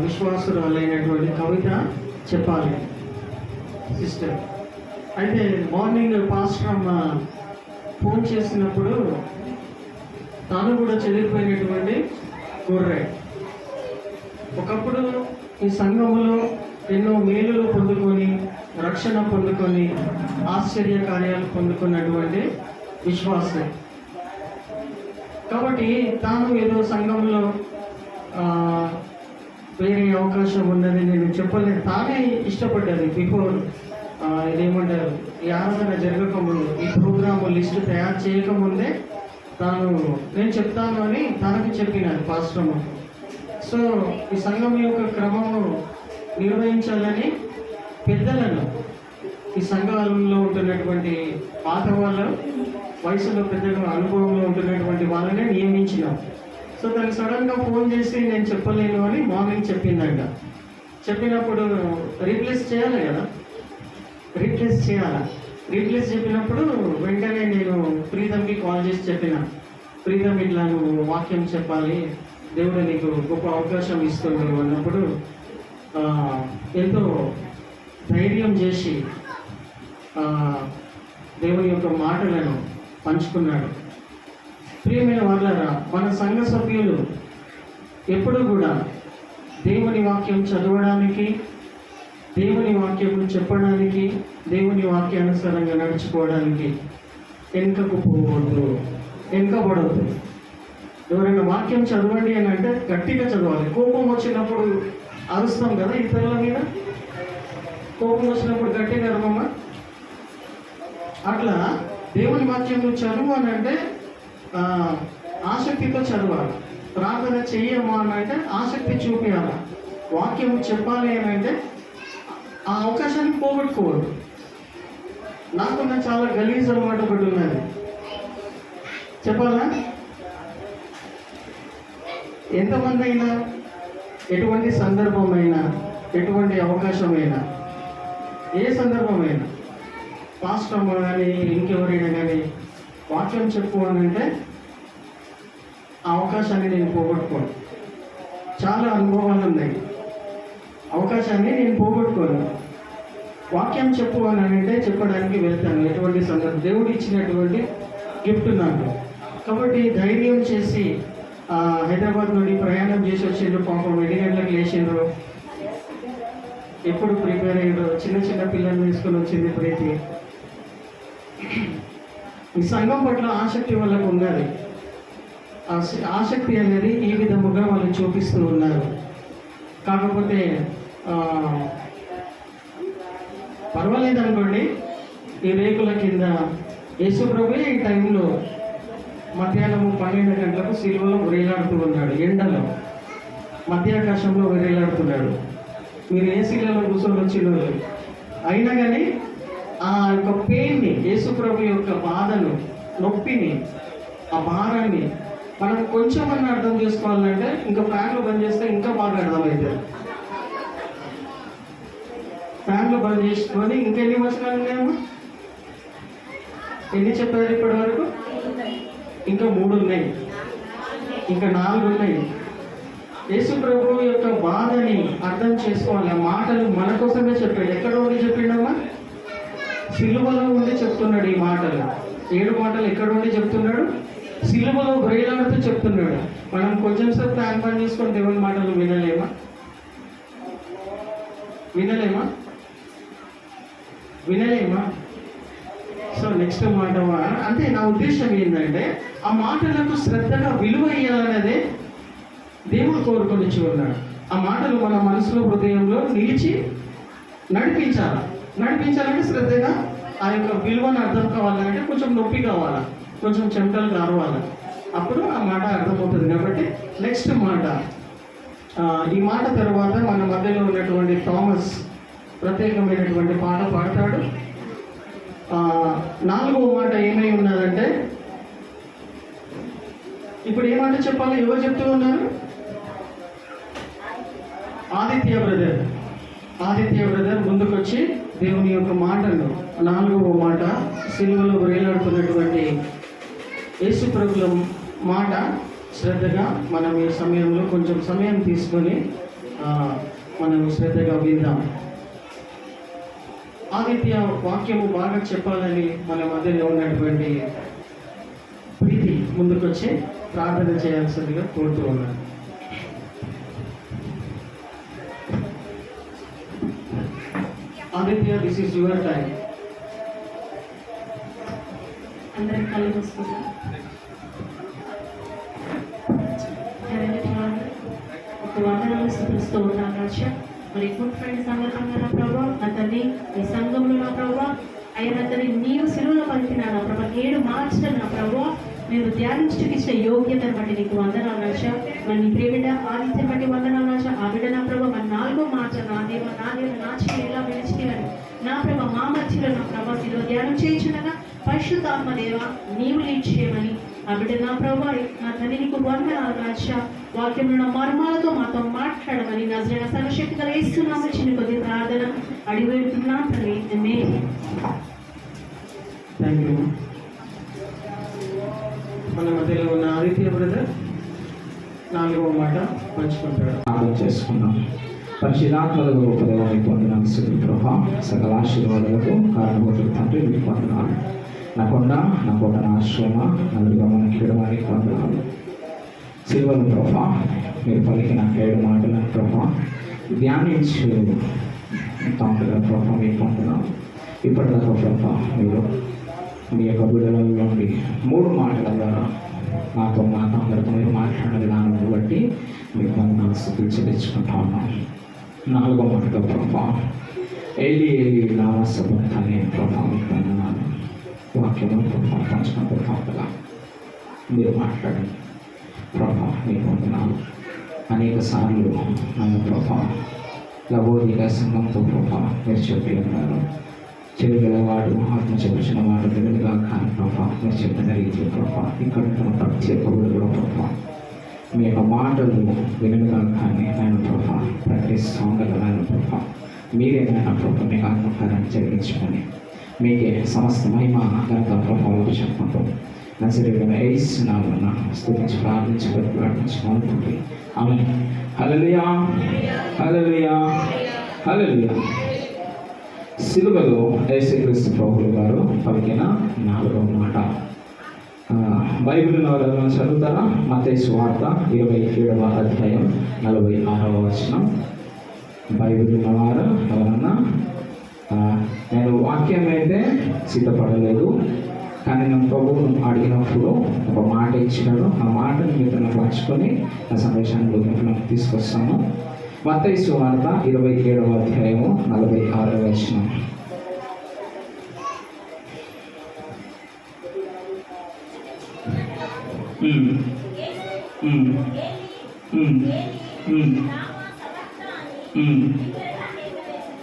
విశ్వాసురాలైనటువంటి కవిత చెప్పాలి సిస్టర్. అయితే మార్నింగ్ పాస్టర్ అమ్మ ఫోన్ చేసినప్పుడు తాను కూడా చెదిరిపోయినటువంటి గొర్రె. ఒకప్పుడు ఈ సంఘములో ఎన్నో మేలులు పొందుకొని, రక్షణ పొందుకొని, ఆశ్చర్య కార్యాలు పొందుకున్నటువంటి విశ్వాసం. కాబట్టి తాను ఏదో సంఘంలో వేరే అవకాశం ఉన్నది నేను చెప్పలేదు, తానే ఇష్టపడ్డది. బిఫోర్ ఇదేమంటారు, ఈ ఆరాధన జరగకముందు, ఈ ప్రోగ్రామ్ లిస్టు తయారు చేయకముందే తాను నేను చెప్తాను అని తనకు చెప్పినది పాస్టమ్. సో ఈ సంఘం యొక్క క్రమము నిర్వహించాలని పెద్దలను, ఈ సంఘాలలో ఉంటున్నటువంటి పాత వాళ్ళు, వయసులో పెద్దగా అనుభవంలో ఉంటున్నటువంటి వాళ్ళనే నియమించినాం. సో తనకు సడన్గా ఫోన్ చేసి నేను చెప్పలేను అని మార్నింగ్ చెప్పిందంట. చెప్పినప్పుడు రీప్లేస్ చేయాలి కదా, రీప్లేస్ చెప్పినప్పుడు వెంటనే నేను ప్రీతంకి కాల్ చేసి చెప్పిన, ప్రీతం ఇట్లా నువ్వు వాక్యం చెప్పాలి, దేవుడు నీకు గొప్ప అవకాశం ఇస్తున్నాడు అన్నప్పుడు ఎంతో ధైర్యం చేసి దేవుని యొక్క మాటలను పంచుకున్నాడు. ప్రియమైన వాళ్ళారా, మన సంఘ సభ్యులు ఎప్పుడు కూడా దేవుని వాక్యం చదవడానికి, దేవుని వాక్యం చెప్పడానికి, దేవుని వాక్యానుసారంగా నడుచుకోవడానికి వెనుకకు పోవద్దు, వెనుకబడవద్దు. ఎవరైనా వాక్యం చదవండి అని అంటే గట్టిగా చదవాలి. కోపం వచ్చినప్పుడు అరుస్తాం కదా ఇతరుల మీద, కోపం వచ్చినప్పుడు గట్టిగా అరవమా. అట్లా దేవుని వాక్యం చదువు అని అంటే ఆసక్తితో చదవాలి. ప్రార్థన చెయ్యమా అని అంటే ఆసక్తి చూపించాలి. వాక్యం చెప్పాలి అని అంటే ఆ అవకాశాన్ని పోగొట్టుకోవద్దు. నాకున్న చాలా గలీజ్ అలవాటు ఒకటి ఉన్నది, చెప్పాలా? ఎంతమంది అయినా, ఎటువంటి సందర్భమైనా, ఎటువంటి అవకాశమైనా, ఏ సందర్భమైనా పాస్టర్ అమ్మ కానీ ఇంకెవరైనా కానీ వాక్యం చెప్పు అని అంటే ఆ అవకాశాన్ని నేను పోగొట్టుకోను. చాలా అనుభవాలు ఉన్నాయి, అవకాశాన్ని నేను పోగొట్టుకోను. వాక్యం చెప్పు అని అంటే చెప్పడానికి వెళ్తాను. ఎటువంటి సందర్భం, దేవుడు ఇచ్చినటువంటి గిఫ్ట్ నాకు. కాబట్టి ధైర్యం చేసి హైదరాబాద్ నుండి ప్రయాణం చేసి వచ్చిండ్రు. పాపం 7 గంటలకు లేచిండ్రు, ఎప్పుడు ప్రిపేర్ అయ్యారు. చిన్న పిల్లల్ని తీసుకొని వచ్చింది ప్రీతి. ఈ సంఘం పట్ల ఆసక్తి వాళ్ళకు ఉన్నది. ఆసక్తి అనేది ఈ విధముగా వాళ్ళు చూపిస్తూ ఉన్నారు. కాకపోతే పర్వాలేదు అనుకోండి, ఈ రేకుల కింద యేసు ప్రభువే ఈ టైంలో మధ్యాహ్నము 12 గంటలకు సిలువలో వేలాడుతూ ఉన్నాడు. ఎండలో మధ్యాకాశంలో వేలాడుతున్నాడు. మీరు ఏసీలలో కూర్చొని వచ్చిన అయినా కానీ ఆ యొక్క పెయిన్ని, యేసు ప్రభు యొక్క బాధను, నొప్పిని, ఆ భారాన్ని మనం కొంచెమన్నా అర్థం చేసుకోవాలంటే ఇంకా ఫ్యాన్లు బంద్ చేస్తే ఇంకా బాగా అర్థమవుతుంది. ఫ్యాన్లు బంద్ చేసుకొని ఇంకెన్ని వచనాలు ఉన్నాయమ్మా? ఎన్ని చెప్పారు ఇప్పటి వరకు? ఇంకా 3 ఉన్నాయి, ఇంకా 4 ఉన్నాయి. యేసు ప్రభు యొక్క బాధని అర్థం చేసుకోవాలి. ఆ మాటలు మన కోసమే చెప్పాడు. ఎక్కడ ఉండి చెప్పిండమ్మా? సిలువలో ఉండి చెప్తున్నాడు ఈ మాటలు. 7 మాటలు ఎక్కడ ఉండి చెప్తున్నాడు? సిలువలో వేలాడుతూ చెప్తున్నాడు. మనం కొంచెం సేపు ప్లాన్ పని తీసుకొని దేవుని మాటలు వినలేమా? సో నెక్స్ట్ మాట అంటే నా ఉద్దేశం ఏంటంటే ఆ మాటలకు శ్రద్ధగా విలువ ఇవ్వాలనేదే దేవుడు కోరుకొని ఉన్నాడు. ఆ మాటలు మన మనసులో హృదయంలో నిలిచి నడిపించాలంటే శ్రద్ధగా ఆ యొక్క విలువను అర్థం కావాలంటే కొంచెం నొప్పి కావాలా, కొంచెం చెమటలు కావాలా, అప్పుడు ఆ మాట అర్థమవుతుంది. కాబట్టి నెక్స్ట్ మాట, ఈ మాట తర్వాత మన మధ్యలో ఉన్నటువంటి థామస్ ప్రత్యేకమైనటువంటి పాట పాడతాడు. 4వ మాట ఏమై ఉన్నదంటే, ఇప్పుడు ఏ మాట చెప్పాలో ఎవరు చెప్తూ ఉన్నారు? ఆదిత్య బ్రదర్ ముందుకొచ్చి దేవుని యొక్క మాటను 4వ మాట సిలువలో వేలాడుతున్నటువంటి యేసు ప్రభుల మాట శ్రద్ధగా మనం ఈ సమయంలో కొంచెం సమయం తీసుకొని మనం శ్రద్ధగా విందాం. ఆదిత్య వాక్యము బాగా చెప్పాలని మన మధ్యలో ఉన్నటువంటి ప్రీతి ముందుకొచ్చి ప్రార్థన చేయాల్సిందిగా కోరుతూ ఉన్నాను. Aditya, this is your time. అందరికి కళ్ళు వస్తుంది. ఒక వందనాలు స్తుతిస్తూ ఉన్నాను రాజా. మరి గుడ్ ఫ్రెండ్ సంఘటన నా ప్రభావ నా తల్లి ఈ సంఘంలో నా ప్రభావ అయిన తల్లి నీవు సిలువలో పలికిన నా ప్రభావ 7 మార్చులు నా ప్రభావ మేము ధ్యానించుటకు ఇచ్చిన యోగ్యతను బట్టి నీకు వందనాలు రాజా. మరి నీ ప్రియబిడ్డ ఆదిత్యం బట్టి వందనాలు రాజా. ఆ బిడ్డ నా ప్రభావ మరి 4వ మాట నా దేవ నా చేయి ఎలా విడిచినని నా ప్రభావ మా మధ్యలో నా ప్రభావ సిలువ ధ్యానం చేయించునగా పరిశుద్ధాత్మ దేవ నీవు లీడ్ చేయమని ఆ బిడ్డ నా ప్రభావ నా తల్లి నీకు వందనాలు రాజా. వాక్యంలో మర్మాలతో మాతో మాట్లాడమని నజరేయుడైన సర్వశక్తిగల యేసు నామమున చిన్న కొద్ది ప్రార్థన అడిగి వెళ్తున్నాం తల్లి. ఆమేన్. Thank you. మన మధ్యలో ఉన్న ఆదిత్య బ్రదర్ 4వ మాట పంచుకుంటాడు. ప్రార్థన చేసుకున్నాం. పరిశుద్ధాత్మలకు ఉపదేవాన్ని పొందిన స్థితి ప్రభా సకల ఆశీర్వాదాలకు కారణభూతులు తండ్రి మీకు వందనాలు. నా కొండ నా కోట నా ఆశ్రమ నలుగుగా మనకి విడవానికి వందనాలు. సిల్వలు ప్రభా మీరు పలికిన 7 మాటలను ప్రభా ధ్యానించు తాండ్రుగా ప్రభా మీకు వందనాలు. ఇప్పటిదాకా ప్రభా మీరు మీ యొక్క బిడ్డల నుండి 3 మాటల ద్వారా నాతో అందరితో మీరు మాట్లాడిన విధానం బట్టి మీకు వందనాలు స్తుతులు తెచ్చుకుంటా ఉన్నాం. 4వ మాటగా ప్రభా ఏలి లావసభనే ప్రభా మీకు వందనాలు. వాక్యము ప్రభా పంచుకుంటాం కదా మీరు మాట్లాడండి ప్రభా మీకు వందనాలు. అనేక సార్లు ఆయన ప్రభా లవోదిక సంఘంతో ప్రభా మీరు చెప్పి ఉన్నారు. చెవిగలవాడు ఆత్మ చెప్పుచిన వాడు వెలుగుగా కాని ప్రభా మీరు చెప్పిన రీతి ప్రభా ఇక్కడ తన ప్రత్యేక విడుదల ప్రభా మీ యొక్క మాటలు వెలుగుగా కానీ ఆయన ప్రభా ప్రకటిస్తూ ఉండగా ఆయన ప్రభా మీరేమైనా ప్రభా మీకు ఆత్మకారాన్ని జరిగించుకొని మీకే సమస్త మహిమ ఘనత ప్రభావాలు చెప్పుకుంటూ నజరేయుడైన యేసు నామమున స్తుతించి ప్రార్థించి ప్రార్థించుకుంటుంది. ఆమేన్. హల్లెలూయా హల్లెలూయా హల్లెలూయా. సిలువలో యేసుక్రీస్తు ప్రభువు గారు పలికిన 4వ మాట బైబిల్ ఎవరైనా చదువుతారా? మత్తయి సువార్త 27వ అధ్యాయం 46వ వచనం. బైబిల్ వారు ఎవరన్నా నేను వాక్యం అయితే సిద్ధపడలేదు, కానీ నేను ప్రభువును అడిగినప్పుడు ఒక మాట ఇచ్చినాడు. ఆ మాటను మీతో పంచుకొని ఆ సందేశాన్ని ముగింపులకు తీసుకొస్తాను. మత్తయి సువార్త 27వ అధ్యాయము 46వ వచనం.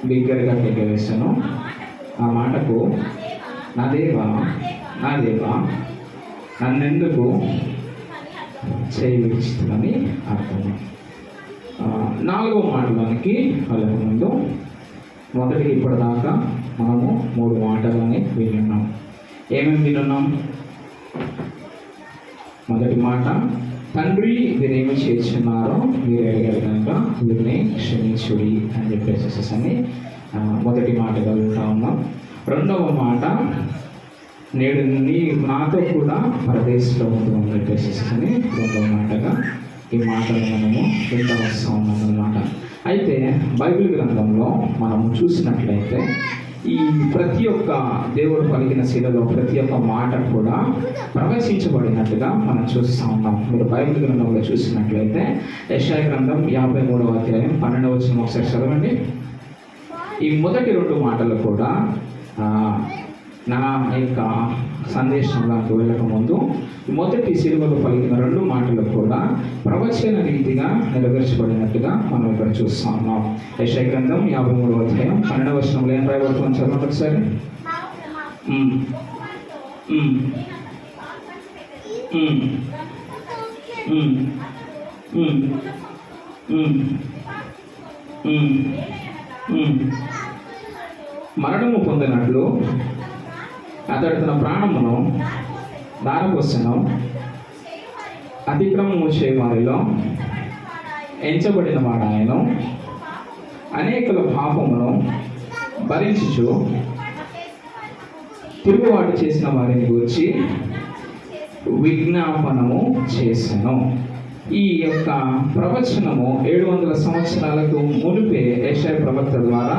బిగ్గరగా కేకవేశాను. ఆ మాటకు నా దేవా నన్నెందుకు చేయి విడిచితులని అర్థం. 4వ మాటలోనికి వెళ్ళక ముందు మొదటి ఇప్పటిదాకా మనము 3 మాటలని విన్నాం. ఏమేమి విన్నాం? మొదటి మాట తండ్రి వీరేమి చేస్తున్నారో మీరు అడిగారు కనుక వీరిని క్షమించుడి అని చెప్పేసి అని మొదటి మాట కలుగుతా ఉన్నాం. రెండవ మాట, నేడు నీ నాతో కూడా పరదేశంలో ఉండు అని చెప్పేసి అని రెండవ మాటగా ఈ మాటలు మనము వింటూ వస్తూ ఉన్నాం అన్నమాట. అయితే బైబిల్ గ్రంథంలో మనం చూసినట్లయితే ఈ ప్రతి ఒక్క దేవుడు పలికిన శిలలో ప్రతి ఒక్క మాట కూడా ప్రవేశించబడినట్టుగా మనం చూస్తూ ఉన్నాం. మీరు బైబిల్ గ్రంథంలో చూసినట్లయితే యెషయా గ్రంథం 53వ అధ్యాయం 12వ వచనం ఒకసారి చదవండి. ఈ మొదటి 2 మాటలు కూడా నా యొక్క సందేశంలోకి వెళ్ళకముందు మొదటి సిలువలో పలికిన 2 మాటలు కూడా ప్రవచన రీతిగా నెరవేర్చబడినట్టుగా మనం ఇక్కడ చూస్తూ ఉన్నాం. యెషయా గ్రంథం 53వ అధ్యాయం 12వ వచనంలో ఏం రాయబడుతుంది చదవండి ఒకసారి. మరణము పొందినట్లు అతడు తన ప్రాణమును దారపోసెను, అతిక్రమము చేయవారిలో ఎంచబడిన వాడాయను, అనేకుల పాపమును భరించుచు తిరుగుబాటు చేసిన వారిని గురించి విజ్ఞాపనము చేసెను. ఈ యొక్క ప్రవచనము 700 సంవత్సరాలకు మునిపే యెషయా ప్రవక్త ద్వారా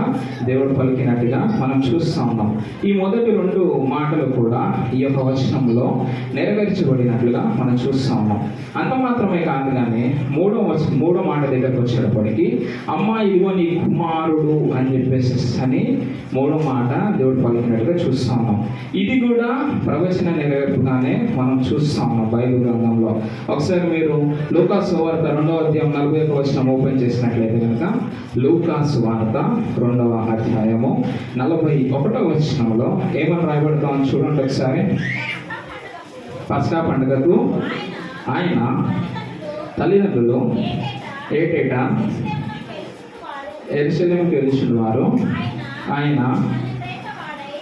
దేవుడు పలికినట్టుగా మనం చూస్తూ ఉన్నాం. ఈ మొదటి 2 మాటలు కూడా ఈ యొక్క వచనంలో నెరవేర్చబడినట్లుగా మనం చూస్తూ ఉన్నాం. అంత మాత్రమే కాదు కానీ మూడో మాట దగ్గరకు వచ్చేటప్పటికి అమ్మ ఇదిగో నీ కుమారుడు అని చెప్పేసి అని 3వ మాట దేవుడు పలికినట్టుగా చూస్తూ ఉన్నాం. ఇది కూడా ప్రవచన నెరవేర్పుగానే మనం చూస్తూ ఉన్నాం బైబిల్ గ్రంథంలో. ఒకసారి మీరు లూకాసు వార్త 2వ అధ్యాయం 41వ వచనం ఓపెన్ చేసినట్లయితే కనుక లూకాసు వార్త 2వ అధ్యాయము 41వ వచనంలో ఏమని రాయబడతామని చూడండి ఒకసారి. పస్కా పండుగకు ఆయన తల్లిదండ్రులు ఏటేటా యెరూషలేముకు వెళ్ళిన వారు ఆయన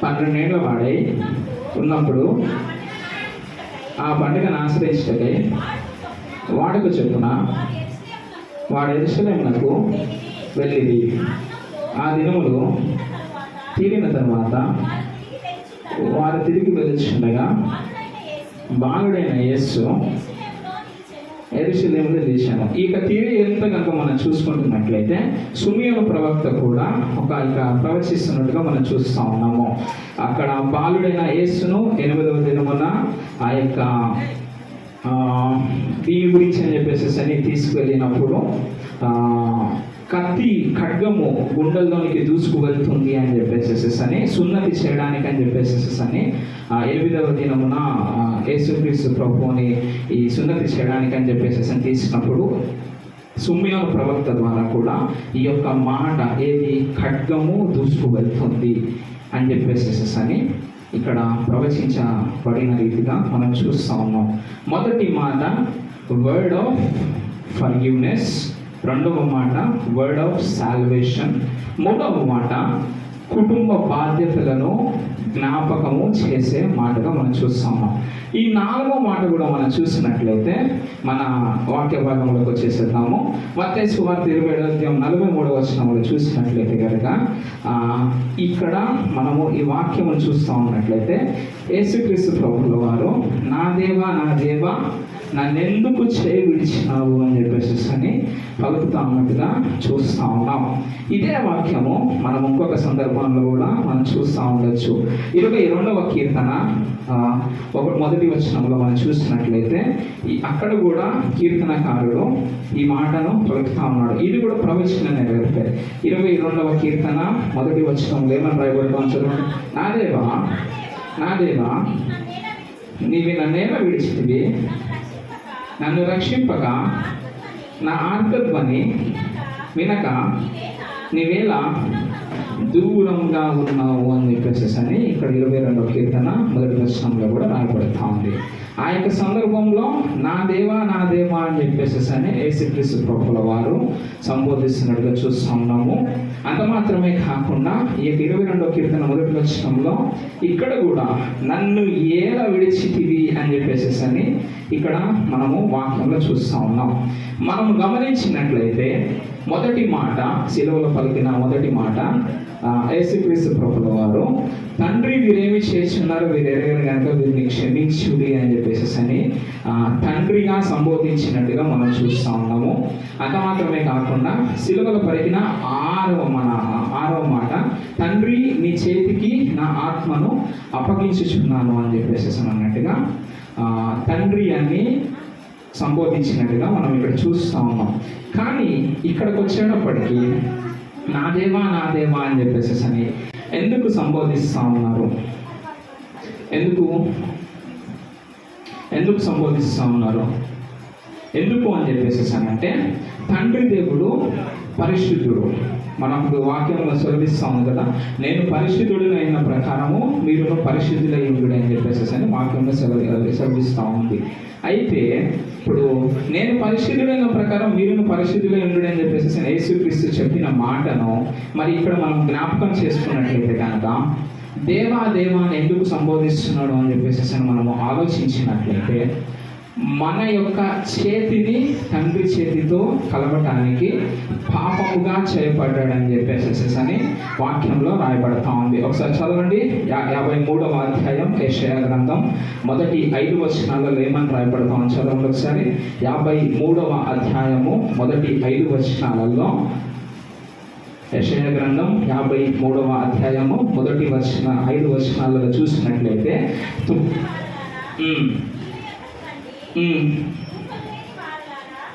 12 ఏళ్ల వాడై ఉన్నప్పుడు ఆ పండుగను ఆశ్రయించటకై వాడుక చెప్పున వాడు యెరూషలేమునకు వెళ్ళిరి. ఆ దినములు తీరిన తర్వాత వారు తిరిగి వెళ్ళుచుండగా బాలుడైన యేసు యెరూషలేములో నిలిచాను. ఇక తీరి ఎంత కనుక మనం చూసుకుంటున్నట్లయితే సిమియోను ప్రవక్త కూడా ఒక ప్రవచిస్తున్నట్టుగా మనం చూస్తూ ఉన్నాము. అక్కడ బాలుడైన యేసును 8వ దినమున ఆ యొక్క దీని గురించి అని చెప్పేసి అని తీసుకువెళ్ళినప్పుడు కత్తి ఖడ్గము గుండెల్లోనికి దూసుకు వెళ్తుంది అని చెప్పేసి అని సున్నతి చేయడానికి అని చెప్పేసి అని 8వ దినమున యేసుక్రీస్తు ప్రభువుని ఈ సున్నతి చేయడానికి అని చెప్పేసి అని తీసినప్పుడు సిమియోను ప్రవక్త ద్వారా కూడా ఈ యొక్క మాట ఏది ఖడ్గము దూసుకు వెళ్తుంది అని చెప్పేసి అని ఇక్కడ ప్రవచించబడిన రీతిగా మనం చూస్తూ ఉన్నాం. మొదటి మాట వర్డ్ ఆఫ్ ఫర్గివ్నెస్, 2వ మాట వర్డ్ ఆఫ్ సాల్వేషన్, 3వ మాట కుటుంబ బాధ్యతలను జ్ఞాపకము చేసే మాటగా మనం చూస్తూ ఉన్నాం. ఈ 4వ మాట కూడా మనం చూసినట్లయితే మన వాక్య భాగంలోకి వచ్చేసేద్దాము. మత్తయి సువార్త 27వ అధ్యాయం 43వ వచనంలో చూసినట్లయితే కనుక ఇక్కడ మనము ఈ వాక్యమును చూస్తూ ఉన్నట్లయితే యేసుక్రీస్తు ప్రభువుల వారు నా దేవా నా దేవా నన్నెందుకు చేయి విడిచినావు అని చెప్పేసి అని పలుకుతా ఉన్నట్టుగా చూస్తూ ఉన్నాం. ఇదే వాక్యము మనం ఇంకొక సందర్భంలో కూడా మనం చూస్తూ ఉండొచ్చు. 22వ కీర్తన మొదటి వచనంలో మనం చూసినట్లయితే అక్కడ కూడా కీర్తనకారుడు ఈ మాటను పలుకుతా ఉన్నాడు. ఇది కూడా ప్రవచన నెరవేర్పే. 22వ కీర్తన మొదటి వచనంలో ఏమని రాయబడతాం చూడండి. నా దేవా నా దేవా నీవి నన్నేలా విడిచితివి, నన్ను రక్షింపక నా ఆర్తధ్వని వినక నీవేలా దూరంగా ఉన్నావు అని చెప్పేసి అని ఇక్కడ 22వ కీర్తన మొదటి వచనంలో కూడా రాయబడుతూ ఉంది. ఆ యొక్క సందర్భంలో నా దేవా అని చెప్పేసి అని యేసుక్రీస్తు ప్రభువుల వారు సంబోధిస్తున్నట్టుగా చూస్తూ ఉన్నాము. అంత మాత్రమే కాకుండా ఈ 22వ కీర్తన మొదటి వచనంలో ఇక్కడ కూడా నన్ను ఏలా విడిచితివి అని చెప్పేసి అని ఇక్కడ మనము వాక్యంలో చూస్తూ ఉన్నాం. మనం గమనించినట్లయితే మొదటి మాట, శిలువలో పలికిన మొదటి మాట, యేసుక్రీస్తు ప్రభుల వారు తండ్రి వీరేమి చేస్తున్నారు, వీరు ఎరగరు కనుక వీరిని క్షమించుడి అని చెప్పేసి అని తండ్రిగా సంబోధించినట్టుగా మనం చూస్తూ ఉన్నాము. అంత మాత్రమే కాకుండా శిలువలో పలికిన ఆరవ మాట, తండ్రి నీ చేతికి నా ఆత్మను అప్పగించుచున్నాను అని చెప్పేసి అన్నట్టుగా తండ్రి అని సంబోధించినట్టుగా మనం ఇక్కడ చూస్తూ ఉన్నాం. కానీ ఇక్కడికి వచ్చేటప్పటికి నా దేవా అని చెప్పేసి అని ఎందుకు సంబోధిస్తూ ఉన్నారు? ఎందుకు సంబోధిస్తూ ఉన్నారు? ఎందుకు అని చెప్పేసి అంటే తండ్రి దేవుడు పరిశుద్ధుడు. మనకు వాక్యంలో సెలవిస్తా ఉంది కదా, నేను పరిశుద్ధుడు అయిన ప్రకారము మీరు పరిశుద్ధులై ఉండు అని చెప్పేసి అని వాక్యంలో సెలవిస్తూ ఉంది. అయితే ఇప్పుడు నేను పరిశుద్ధులైన ప్రకారం మీరు పరిశుద్ధులై ఉండు అని చెప్పేసి యేసుక్రీస్తు చెప్పిన మాటను మరి ఇక్కడ మనం జ్ఞాపకం చేసుకున్నట్లయితే కనుక దేవా అని ఎందుకు సంబోధిస్తున్నాడు అని చెప్పేసి మనము ఆలోచించినట్లయితే మన యొక్క చేతిని తండ్రి చేతితో కలవటానికి పాపముగా చేయబడ్డాడని చెప్పేసి అని వాక్యంలో రాయబడతా ఉంది. ఒకసారి చదవండి, 53వ అధ్యాయం యెషయా గ్రంథం మొదటి 5 వచనాలలో ఏమని రాయబడతా ఉంది చదవండి ఒకసారి. 53వ అధ్యాయము మొదటి 5 వచనాలలో, యెషయా గ్రంథం 53వ అధ్యాయము మొదటి 5 వచనాలలో చూసినట్లయితే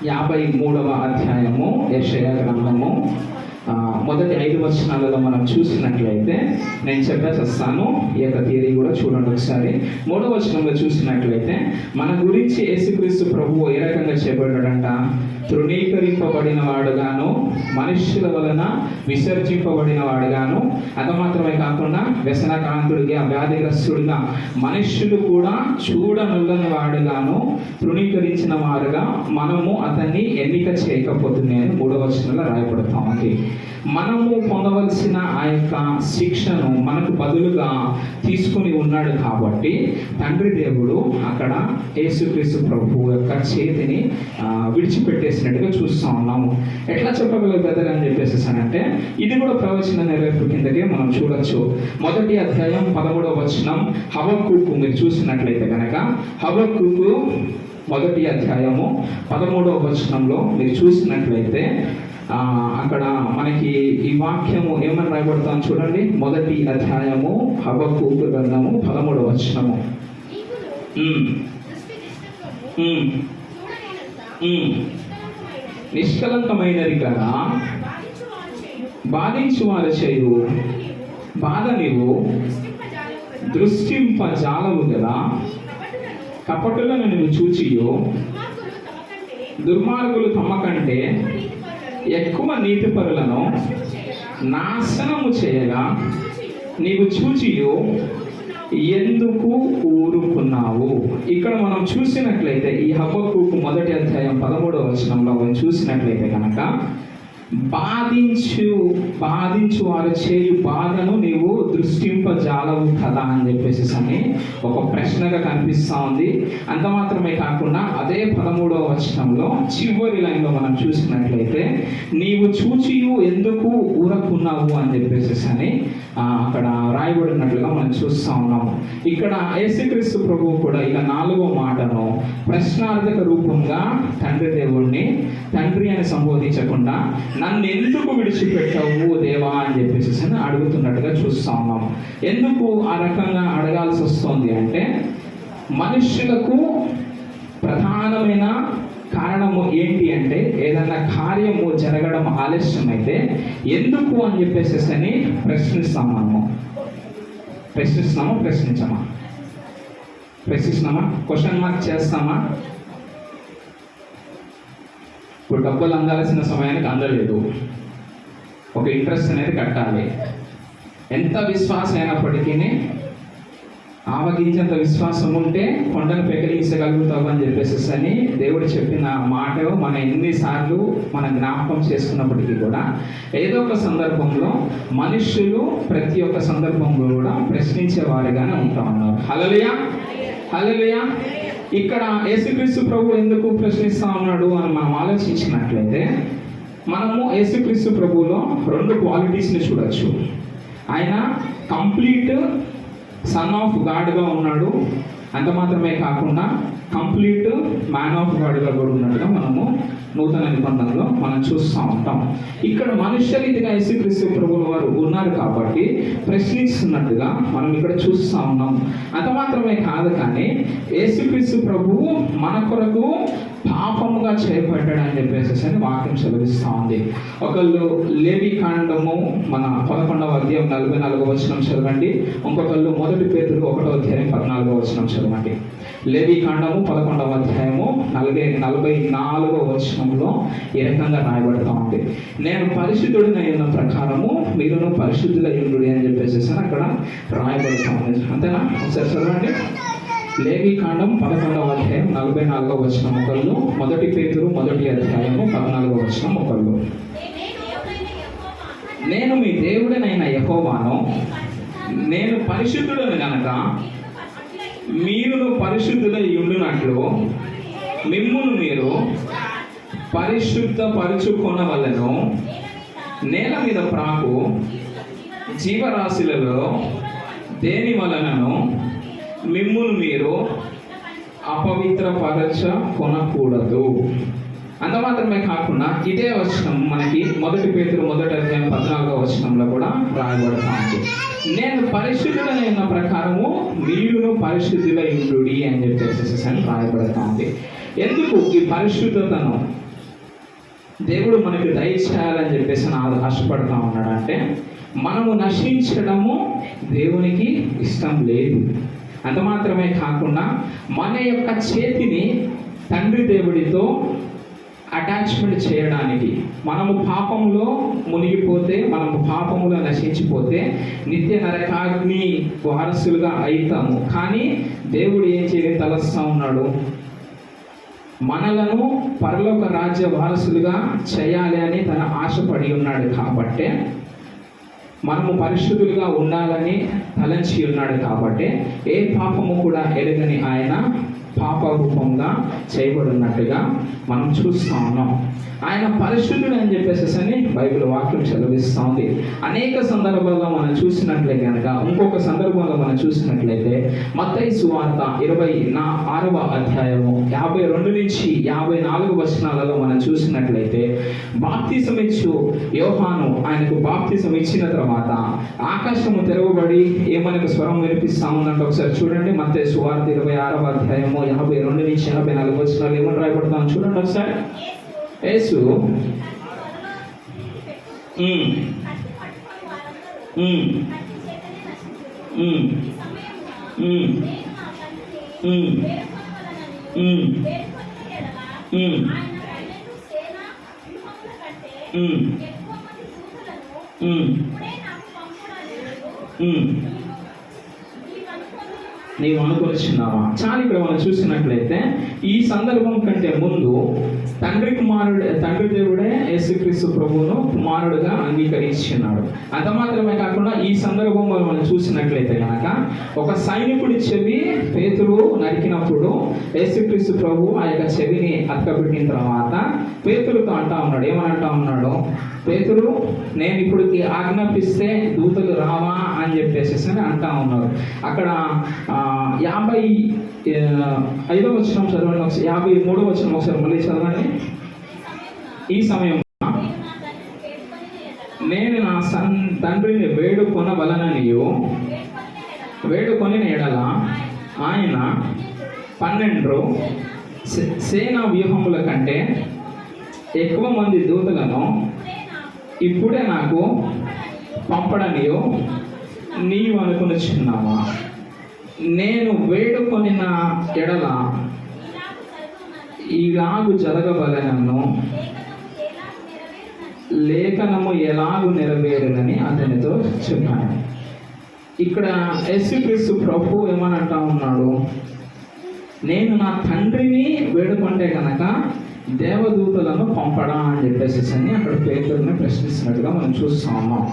53వ అధ్యాయము యెషయా గ్రంథము మొదటి 5 వచనాలలో మనం చూసినట్లయితే, నేను చెప్పేస్తాను ఈ యొక్క థియరీ కూడా చూడండి ఒకసారి. 3వ వచనంలో చూసినట్లయితే మన గురించి యేసుక్రీస్తు ప్రభువు ఏ రకంగా చేయబడ్డాడంట? తృణీకరింపబడిన వాడుగాను, మనుష్యుల వలన విసర్జింపబడిన వాడుగాను, అది మాత్రమే కాకుండా వ్యసనకాంతుడిగా, వ్యాధిగ్రస్తుడిగా, మనుష్యులు కూడా చూడనుల్లని వాడుగాను, తృణీకరించిన వారుగా మనము అతన్ని ఎన్నిక చేయకపోతున్నాయి అని 3వ వచనంలో రాయబడతా ఉంది. మనము పొందవలసిన ఆ యొక్క శిక్షను మనకు బదులుగా తీసుకుని ఉన్నాడు కాబట్టి తండ్రి దేవుడు అక్కడ యేసుక్రీస్తు ప్రభు యొక్క చేతిని విడిచిపెట్టేసినట్టుగా చూస్తూ ఉన్నాము. ఎట్లా చెప్పగలుగుతారు అని చెప్పేసి అంటే ఇది కూడా ప్రవచన నెరవేర్పు కిందకే మనం చూడొచ్చు. మొదటి అధ్యాయం 13వ వచనం హబక్కూకు మీరు చూసినట్లయితే కనుక, హబక్కూకు మొదటి అధ్యాయము 13వ వచనంలో మీరు చూసినట్లయితే అక్కడ మనకి ఈ వాక్యము ఏమని రాయబడతాం చూడండి. మొదటి అధ్యాయము హబక్కూకు గ్రంథము 13వ వచనము, నిష్కలంకమైనది కదా బాధించు వారు చేయు బాధ నీవు దృష్టింపజాలవు కదా, కపటులను నువ్వు చూచియో దుర్మార్గులు తమ కంటే ఎక్కువ నీతిపరులను నాశనము చేయగా నీవు చూచియో ఎందుకు ఊరుకున్నావు? ఇక్కడ మనం చూసినట్లయితే ఈ హబక్కూకు మొదటి అధ్యాయం 13వ వచనంలో మనం చూసినట్లయితే కనుక బాధించు వారు చేయు బాధను నీవు దృష్టింపజాలవు కదా అని చెప్పేసి అని ఒక ప్రశ్నగా కనిపిస్తూ ఉంది. అంత మాత్రమే కాకుండా అదే 13వ వచనంలో చివరి లైన్లో మనం చూసినట్లయితే నీవు చూచియు ఎందుకు ఊరకున్నావు అని చెప్పేసి అని అక్కడ రాయబడినట్లుగా మనం చూస్తూ ఉన్నాము. ఇక్కడ యేసుక్రీస్తు ప్రభువు కూడా ఇక 4వ మాటను ప్రశ్నార్థక రూపంగా తండ్రి దేవుణ్ణి తండ్రి అని సంబోధించకుండా నన్ను ఎందుకు విడిచిపెట్టావు దేవా అని చెప్పేసి అడుగుతున్నట్టుగా చూస్తూ ఉన్నాము. ఎందుకు ఆ రకంగా అడగాల్సి వస్తుంది అంటే మనుష్యులకు ప్రధానమైన కారణము ఏంటి అంటే ఏదన్నా కార్యము జరగడం ఆలస్యం అయితే ఎందుకు అని చెప్పేసి అని ప్రశ్నిస్తున్నామా? క్వశ్చన్ మార్క్ చేస్తామా? ఇప్పుడు డబ్బులు అందాల్సిన సమయానికి అందలేదు, ఒక ఇంట్రెస్ట్ అనేది కట్టాలి. ఎంత విశ్వాసం అయినప్పటికీ ఆవగించేంత విశ్వాసం ఉంటే కొండను పెకిలించగలుగుతావు అని చెప్పేసి అని దేవుడు చెప్పిన మాట మనం ఎన్నిసార్లు మనం జ్ఞాపకం చేసుకున్నప్పటికీ కూడా ఏదో ఒక సందర్భంలో మనుష్యులు ప్రతి ఒక్క సందర్భంలో కూడా ప్రశ్నించే వారిగానే ఉంటా ఉన్నారు. హల్లెలూయా. ఇక్కడ యేసుక్రీస్తు ప్రభు ఎందుకు ప్రశ్నిస్తా ఉన్నాడు అని మనం ఆలోచించినట్లయితే మనము యేసుక్రీస్తు ప్రభువులో 2 క్వాలిటీస్ని చూడొచ్చు. ఆయన కంప్లీట్ సన్ ఆఫ్ గాడ్గా ఉన్నాడు, అంత మాత్రమే కాకుండా కంప్లీట్ మ్యాన్ ఆఫ్ గాడ్గా కూడా ఉన్నట్టుగా మనము నూతన నిబంధనలో మనం చూస్తూ ఉంటాం. ఇక్కడ మనుష్య రీతిగా యేసుక్రీస్తు ప్రభువుల వారు ఉన్నారు కాబట్టి ప్రశ్నిస్తున్నట్టుగా మనం ఇక్కడ చూస్తూ ఉన్నాం. అంత మాత్రమే కాదు, కానీ యేసుక్రీస్తు ప్రభువు మన కొరకు పాపముగా చేయబడ్డాడు అని చెప్పేసి అని వాక్యం సెలవిస్తూ ఉంది. ఒకళ్ళు లేవి కాండము మన 11వ అధ్యాయం 44వ వచనం చదవండి. ఇంకొకళ్ళు 1 పేతురు 1వ అధ్యాయం 14వ వచనం చదవండి. లేవి కాండము 11వ అధ్యాయము 44వ వచనంలో ఈ రకంగా రాయబడతా ఉంది, నేను పరిశుద్ధుడినై ఉన్న ప్రకారము మీరును పరిశుద్ధులై ఉండు అని చెప్పేసి అక్కడ రాయబడతా ఉంది. అంతేనా? ఒకసారి చదవండి. లేవి కాండం 11వ అధ్యాయం 44వ వచనం ఒకళ్ళు, 1 పేతురు 1వ అధ్యాయము 14వ వచనం ఒకళ్ళు. నేను మీ దేవుడనైన యెహోవాను, నేను పరిశుద్ధుడను గనక మీరును పరిశుద్ధులై ఉండునట్లు మిమ్మును మీరు పరిశుద్ధపరుచుకొనవలెను. నేల మీద ప్రాకు జీవరాశులలో దేని వలనను మిమ్మును మీరు అపవిత్రపరచకొనకూడదు. అంత మాత్రమే కాకుండా ఇదే వచనం మనకి 1 పేతురు 1వ అధ్యాయం 14వ వచనంలో కూడా రాయబడతా ఉంది, నేను పరిశుద్ధుడైన ప్రకారము మీరును పరిశుద్ధులై ఉండుడి అని చెప్పేసి అని రాయబడతా ఉంది. ఎందుకు ఈ పరిశుద్ధతను దేవుడు మనకి దయచేయాలని చెప్పేసి ఆశపడతా ఉన్నాడు అంటే, మనము నశించడము దేవునికి ఇష్టం లేదు. అంత మాత్రమే కాకుండా మన యొక్క చేతిని తండ్రి దేవుడితో అటాచ్మెంట్ చేయడానికి, మనము పాపంలో మునిగిపోతే, మనము పాపములో నశించిపోతే నిత్య నరకాగ్ని వారసులుగా అవుతాము. కానీ దేవుడు ఏం చేయని తలస్తా ఉన్నాడు, మనలను పరలోక రాజ్య వారసులుగా చేయాలి అని తన ఆశపడి ఉన్నాడు. కాబట్టి మనము పరిశుద్ధులుగా ఉండాలని తలంచి ఉన్నాడు. కాబట్టి ఏ పాపము కూడా ఎరగని ఆయన పాప రూపంగా చేయబడినట్టుగా మనం చూస్తూ ఉన్నాం. ఆయన పరిశుద్ధుడు అని చెప్పేసి అని బైబిల్ వాక్యం సెలవిస్తూ ఉంది. అనేక సందర్భాల్లో మనం చూసినట్లే కనుక, ఇంకొక సందర్భంలో మనం చూసినట్లయితే మత్తయి సువార్త 26వ అధ్యాయము 52 నుంచి 54 వచనాలలో మనం చూసినట్లయితే, బాప్తిసం ఇచ్చు యోహాను ఆయనకు బాప్తిసం ఇచ్చిన తర్వాత ఆకాశము తెరవబడి ఏమనకు స్వరం వినిపిస్తా ఉందంటే ఒకసారి చూడండి. మత్తయి సువార్త 26వ అధ్యాయము 52 నుంచి 54 వచనాలు ఏమని రాయబడతాం చూడండి ఒకసారి. యేసు నీవు అనుకొనిచున్నావా? చాలా ఇక్కడ మనం చూసినట్లయితే ఈ సందర్భం కంటే ముందు తండ్రి దేవుడే యేసుక్రీస్తు ప్రభువును కుమారుడుగా అంగీకరించున్నాడు. అంత మాత్రమే కాకుండా ఈ సందర్భంలో మనం చూసినట్లయితే కనుక ఒక సైనికుడి చెవి పేతురు నరికినప్పుడు యేసుక్రీస్తు ప్రభు ఆ యొక్క చెవిని అతకబెట్టిన తర్వాత పేతురుతో అంటా ఉన్నాడు, ఏమని అంటా ఉన్నాడు, పేతురు నేను ఇప్పటికి ఆజ్ఞాపిస్తే దూతలు రావా అని చెప్పేసి అంటా ఉన్నారు. అక్కడ 55వ వచనం చదవండి, 53వ వచనం ఒకసారి మళ్ళీ చదవండి. ఈ సమయంలో నేను నా తండ్రిని వేడుకొనవలననియు వేడుకొని ఎడల ఆయన 12 సేనా వ్యూహముల కంటే ఎక్కువ మంది దూతలను ఇప్పుడే నాకు పంపడనియో నీవు అనుకొనిచున్నావా? నేను వేడుకొని నా ఎడల ఇలాగు జరగవలెనను లేఖనము ఎలాగు నెరవేరునని అతనితో చెప్పాను. ఇక్కడ యేసుక్రీస్తు ప్రభు ఏమని అంటా ఉన్నాడు, నేను నా తండ్రిని వేడుకుంటే కనుక దేవదూతలను పంపడా అని చెప్పేసి అని అక్కడ పేతురుని ప్రశ్నిస్తున్నట్టుగా మనం చూస్తూ ఉన్నాం.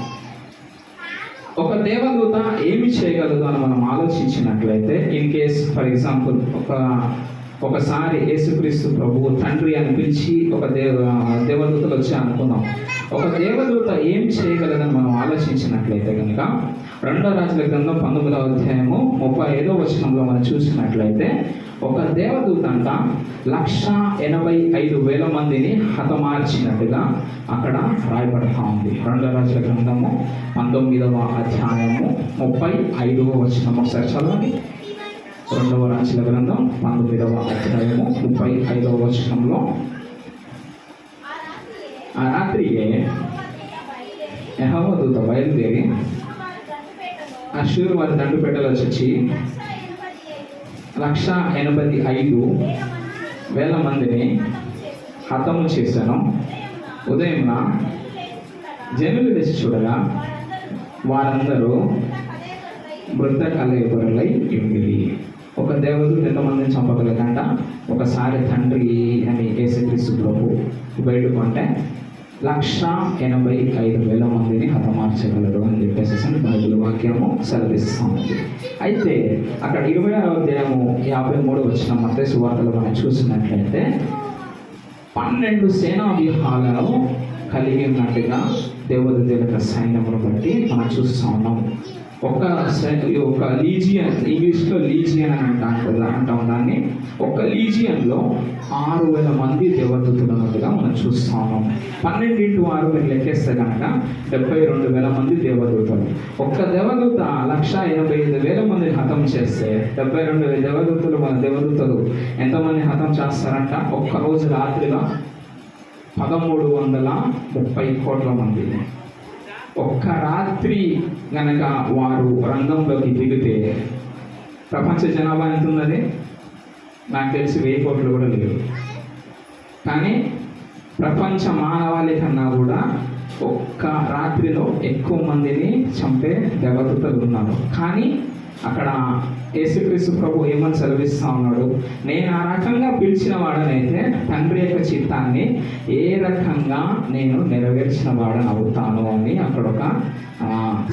ఒక దేవదూత ఏమి చేయగలదు అని మనం ఆలోచించినట్లయితే, ఇన్ కేస్ ఫర్ ఎగ్జాంపుల్ ఒక ఒకసారి యేసుక్రీస్తు ప్రభువు తండ్రి అని పిలిచి ఒక దేవదూతలు వచ్చి అనుకుందాం. ఒక దేవదూత ఏం చేయగలదని మనం ఆలోచించినట్లయితే కనుక 2 రాజుల గ్రంథం 19వ అధ్యాయము 35వ వచనంలో మనం చూసినట్లయితే ఒక దేవదూత అంట 185,000 మందిని హతమార్చినట్టుగా అక్కడ రాయబడతా ఉంది. 2 రాజుల గ్రంథము 19వ అధ్యాయము 35వ వచనం ఒకసారి చదవండి. 2వ రాజుల గ్రంథం 19వ అధ్యాయము 35వ వచనంలో ఆ రాత్రియే యెహోవా దూత బయలుదేరి అష్షూరు వారి దండుపేటలో వచ్చి 185,000 మందిని హతము చేశాను. ఉదయం జనులు తెచ్చి చూడగా వారందరూ మృత కలయబరులై ఉండిరి. ఒక దేవదూత ఎంతమందిని చంపగలదంట? ఒకసారి తండ్రి అని యేసుక్రీస్తు ప్రభు బయటకుంటే 185,000 మందిని హతమార్చగలరు అని చెప్పేసి బైబిల్ వాక్యము సెలవిస్తూ ఉంది. అయితే అక్కడ 26వ అధ్యాయము 53వ వచనం మత్తయి సువార్తలో మనం చూసినట్లయితే 12 సేనా వ్యూహాలను కలిగి ఉన్నట్టుగా దేవదూతల సైన్యమును బట్టి మనం చూస్తూ ఉన్నాం. ఒక లీజియన్, ఇంగ్లీష్లో లీజియన్ అని అంటాం దాన్ని. ఒక లీజియన్లో 6,000 మంది దేవదూతలు ఉన్నట్టుగా మనం చూస్తూ ఉన్నాం. 12 × 6 మీరు లెక్కేస్తే కనుక 72,000 మంది దేవదూతలు. ఒక్క దేవదూత 185,000 మందిని హతం చేస్తే 72 దేవదూతలు ఎంతమంది హతం చేస్తారంట? ఒక్కరోజు రాత్రిలో 1,330 కోట్ల మంది. ఒక్క రాత్రి గనక వారు రంగంలోకి దిగితే ప్రపంచ జనాభా ఎంత ఉన్నది? నాకు తెలిసి 1000 కోట్లు కూడా లేవు. కానీ ప్రపంచ మానవాళి కన్నా కూడా ఒక్క రాత్రిలో ఎక్కువ మందిని చంపే దేవదూతలు ఉన్నారు. కానీ అక్కడ యేసుక్రీస్తు ప్రభు ఏమని సెలవిస్తా ఉన్నాడు? నేను ఆ రకంగా పిలిచిన వాడనైతే తండ్రి యొక్క చిత్తాన్ని ఏ రకంగా నేను నెరవేర్చిన వాడని అవుతాను అని అక్కడ ఒక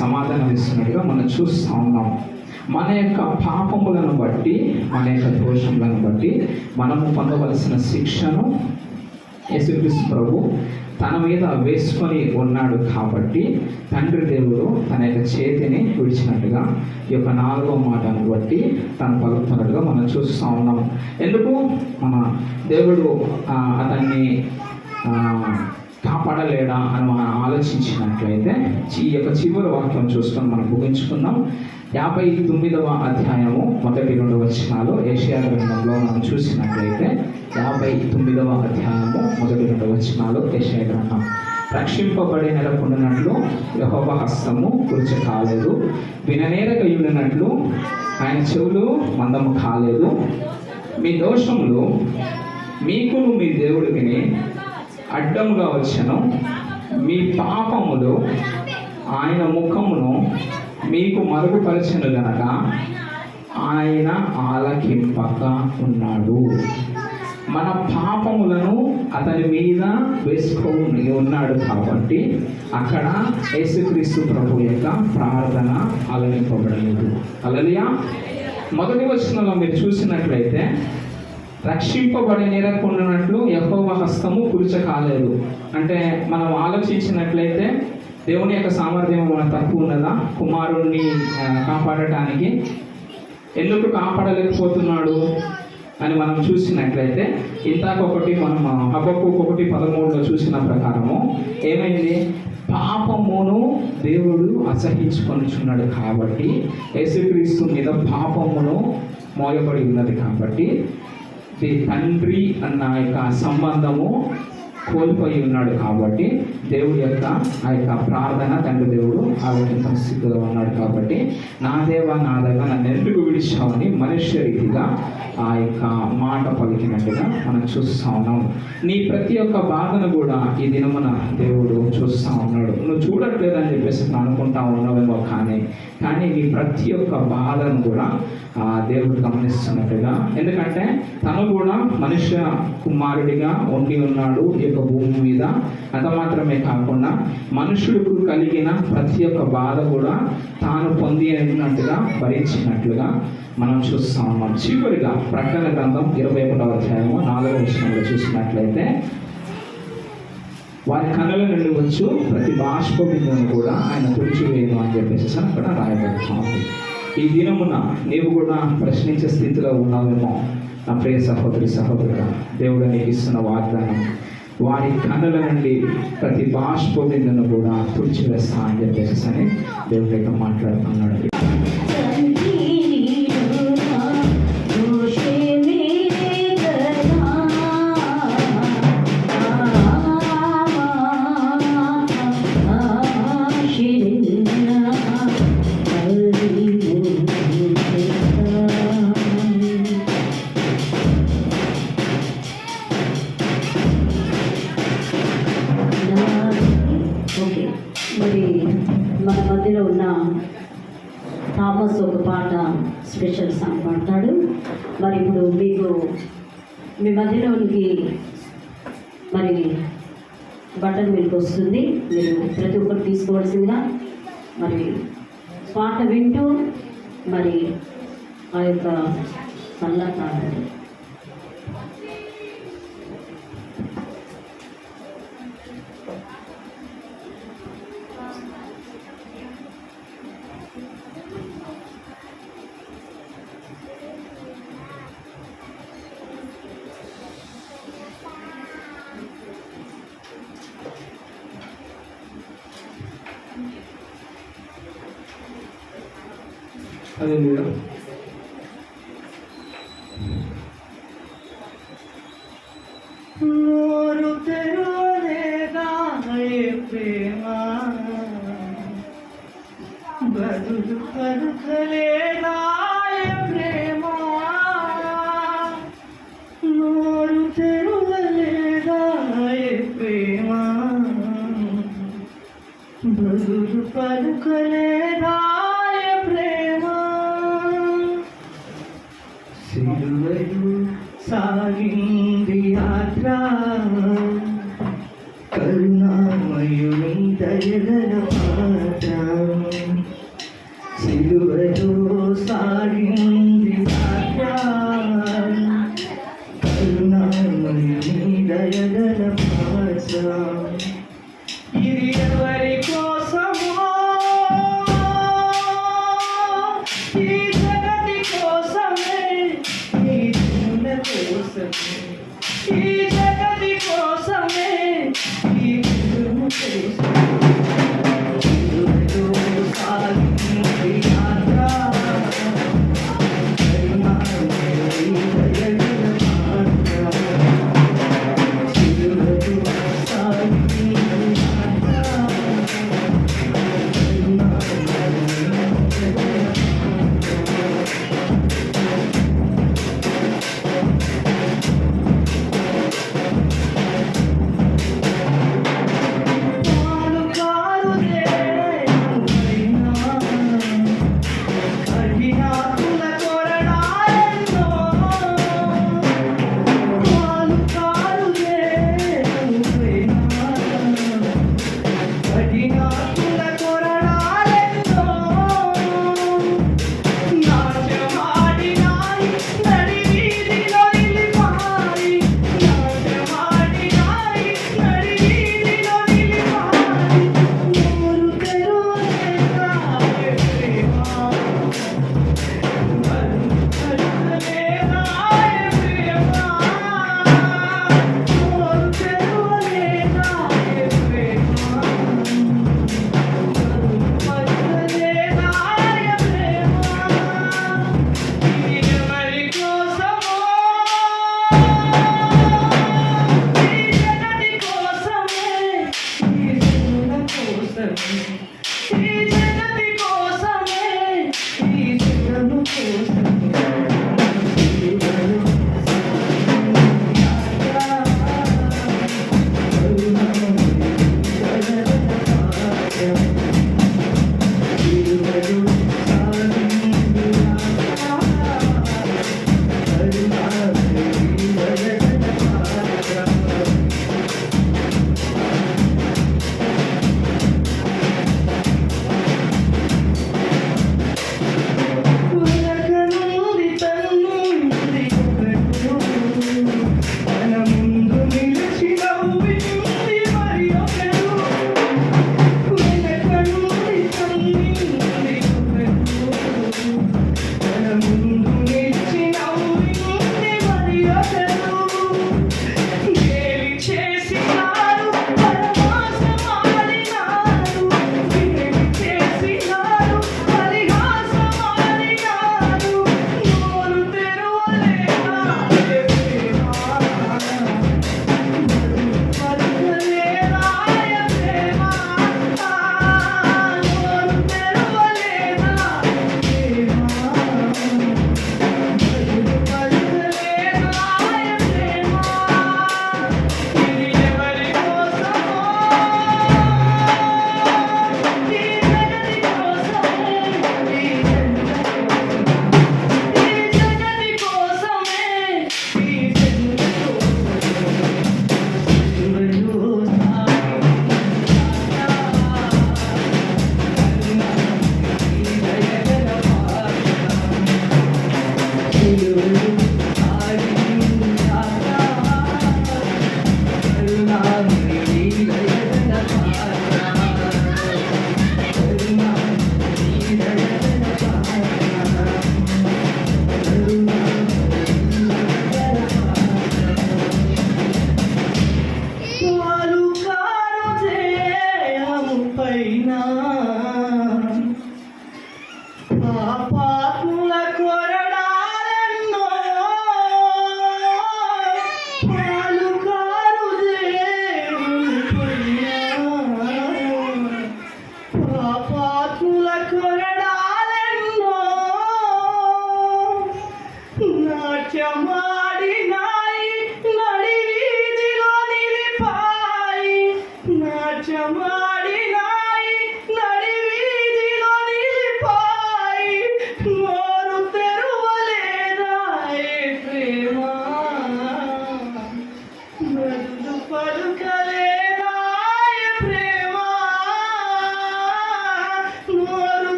సమాధానం ఇస్తున్నట్టుగా మనం చూస్తూ ఉన్నాం. మన యొక్క పాపములను బట్టి, మన యొక్క దోషములను బట్టి మనము పొందవలసిన శిక్షను యేసుక్రీస్తు ప్రభు తన మీద వేసుకొని ఉన్నాడు. కాబట్టి తండ్రి దేవుడు తన యొక్క చేతిని విడిచినట్టుగా ఈ యొక్క 4వ మాటను బట్టి తను పలుకుతున్నట్టుగా మనం చూస్తూ ఉన్నాం. ఎందుకు? మన దేవుడు అతన్ని కాపాడలేడా అని మనం ఆలోచించినట్లయితే ఈ యొక్క చివరి వాక్యం చూసుకొని మనం ముగించుకుందాం. 59వ అధ్యాయము 1-2 వచనాలు యెషయా గ్రంథంలో మనం చూసినట్లయితే 59వ అధ్యాయము 1-2 వచనాలు యెషయా గ్రంథం. రక్షింపబడి నెలకొండినట్లు యెహోవా హస్తము కురుచ కాలేదు, విననేరకయుడినట్లు ఆయన చెవులు మందము కాలేదు. మీ దోషములు మీకును మీ దేవుడికి అడ్డముగా వచ్చెను, మీ పాపములు ఆయన ముఖమును మీకు మరుగుపరచెను గనక ఆయన ఆలకింపక ఉన్నాడు. మన పాపములను అతని మీద వేసుకొని ఉన్నాడు. కాబట్టి అక్కడ యేసుక్రీస్తు ప్రభు యొక్క ప్రార్థన ఆలకింపబడలేదు. హల్లెలూయా. 1వ వచనంలో మీరు చూసినట్లయితే రక్షింపబడి నిరకుండానట్లు యెహోవా హస్తము కురుచ కాలేదు అంటే మనం ఆలోచించినట్లయితే దేవుని యొక్క సామర్థ్యం మన తక్కువ ఉన్నదా? కుమారుణ్ణి కాపాడటానికి ఎందుకు కాపాడలేకపోతున్నాడు అని మనం చూసినట్లయితే ఇంతకొకటి మనం హబక్కూకు 1:13లో చూసిన ప్రకారము ఏమైంది? పాపమును దేవుడు అసహించుకొనుచున్నాడు. కాబట్టి యేసుక్రీస్తు మీద పాపమును మోయబడి ఉన్నది. కాబట్టి తండ్రి అన్న యొక్క సంబంధము కోల్పోయి ఉన్నాడు. కాబట్టి దేవుడి యొక్క ఆ యొక్క ప్రార్థన తండ్రి దేవుడు ఆలోచించిన స్థితిలో ఉన్నాడు. కాబట్టి నా దేవా నన్ను ఎందుకు విడిచావని మనుష్య రీతిగా ఆ యొక్క మాట పలికినట్టుగా మనం చూస్తూ ఉన్నాం. నీ ప్రతి ఒక్క బాధను కూడా ఈ దినమున దేవుడు చూస్తూ ఉన్నాడు. నువ్వు చూడట్లేదని చెప్పేసి అనుకుంటా ఉన్నావేమో, కానీ నీ ప్రతి ఒక్క బాధను కూడా దేవుడు గమనిస్తున్నట్టుగా. ఎందుకంటే తను కూడా మనుష్య కుమారుడిగా ఉండి ఉన్నాడు ఈ యొక్క భూమి మీద. అంత మాత్రమే కాకుండా మనుషులకు కలిగిన ప్రతి ఒక్క బాధ కూడా తాను పొంది ఉన్నట్టుగా భరించినట్లుగా మనం చూస్తూ ఉన్నాం. చివరిగా ప్రకటన కీర్తనల గ్రంథం 21వ అధ్యాయము 4వ వచనంలో చూసినట్లయితే వారి కన్నుల నుండి వచ్చు ప్రతి బాష్ప బిందువును కూడా ఆయన తుడిచివేయను అని చెప్పేసి అక్కడ రాయబడుతుంది. ఈ దినమున నీవు కూడా ప్రశ్నించే స్థితిలో ఉన్నావేమో నా ప్రియ సహోదరి సహోదరుడు, దేవుడు నీకు ఇస్తున్న వాగ్దానం, వారి కన్నుల నుండి ప్రతి బాష్ప బిందువును కూడా తుడిచివేస్తా అని చెప్పేసి అని దేవుడు ఇక్కడ మాట్లాడుతున్నాడు. మరి మన మధ్యలో ఉన్న థామస్ ఒక పాట స్పెషల్ సాంగ్ పాడతాడు. మరి ఇప్పుడు మీకు మీ మధ్యలోనికి మరి బటన్ మీకు వస్తుంది, మీరు ప్రతి ఒక్కరు తీసుకోవాల్సిందిగా మరి పాట వింటూ మరి ఆ యొక్క పల్లా తాగండి. హల్లెలూయా. నోరు తెరవలేదా ప్రేమ, బదులు పలుకలేదా ప్రేమ, నోరు తెరవలేదా ప్రేమ, బదులు పలుకలేదా ప్రేమ, సిలువలు సాగింది యాత్ర, కరుణామయుని దయగల పాట, సిలువలో సాగింది యాత్ర, కరుణామయుని దయగల పాట, ఇది ఎవరి కోసమో, ఈ జగతి కోసమే, ఈ జనుల కోసమే, ఈ జగతి కోసమే, ఈ జనుల కోసమే, సిలువలో సాగింది యాత్ర, కరుణామయుని దయగల పాట, సిలువలో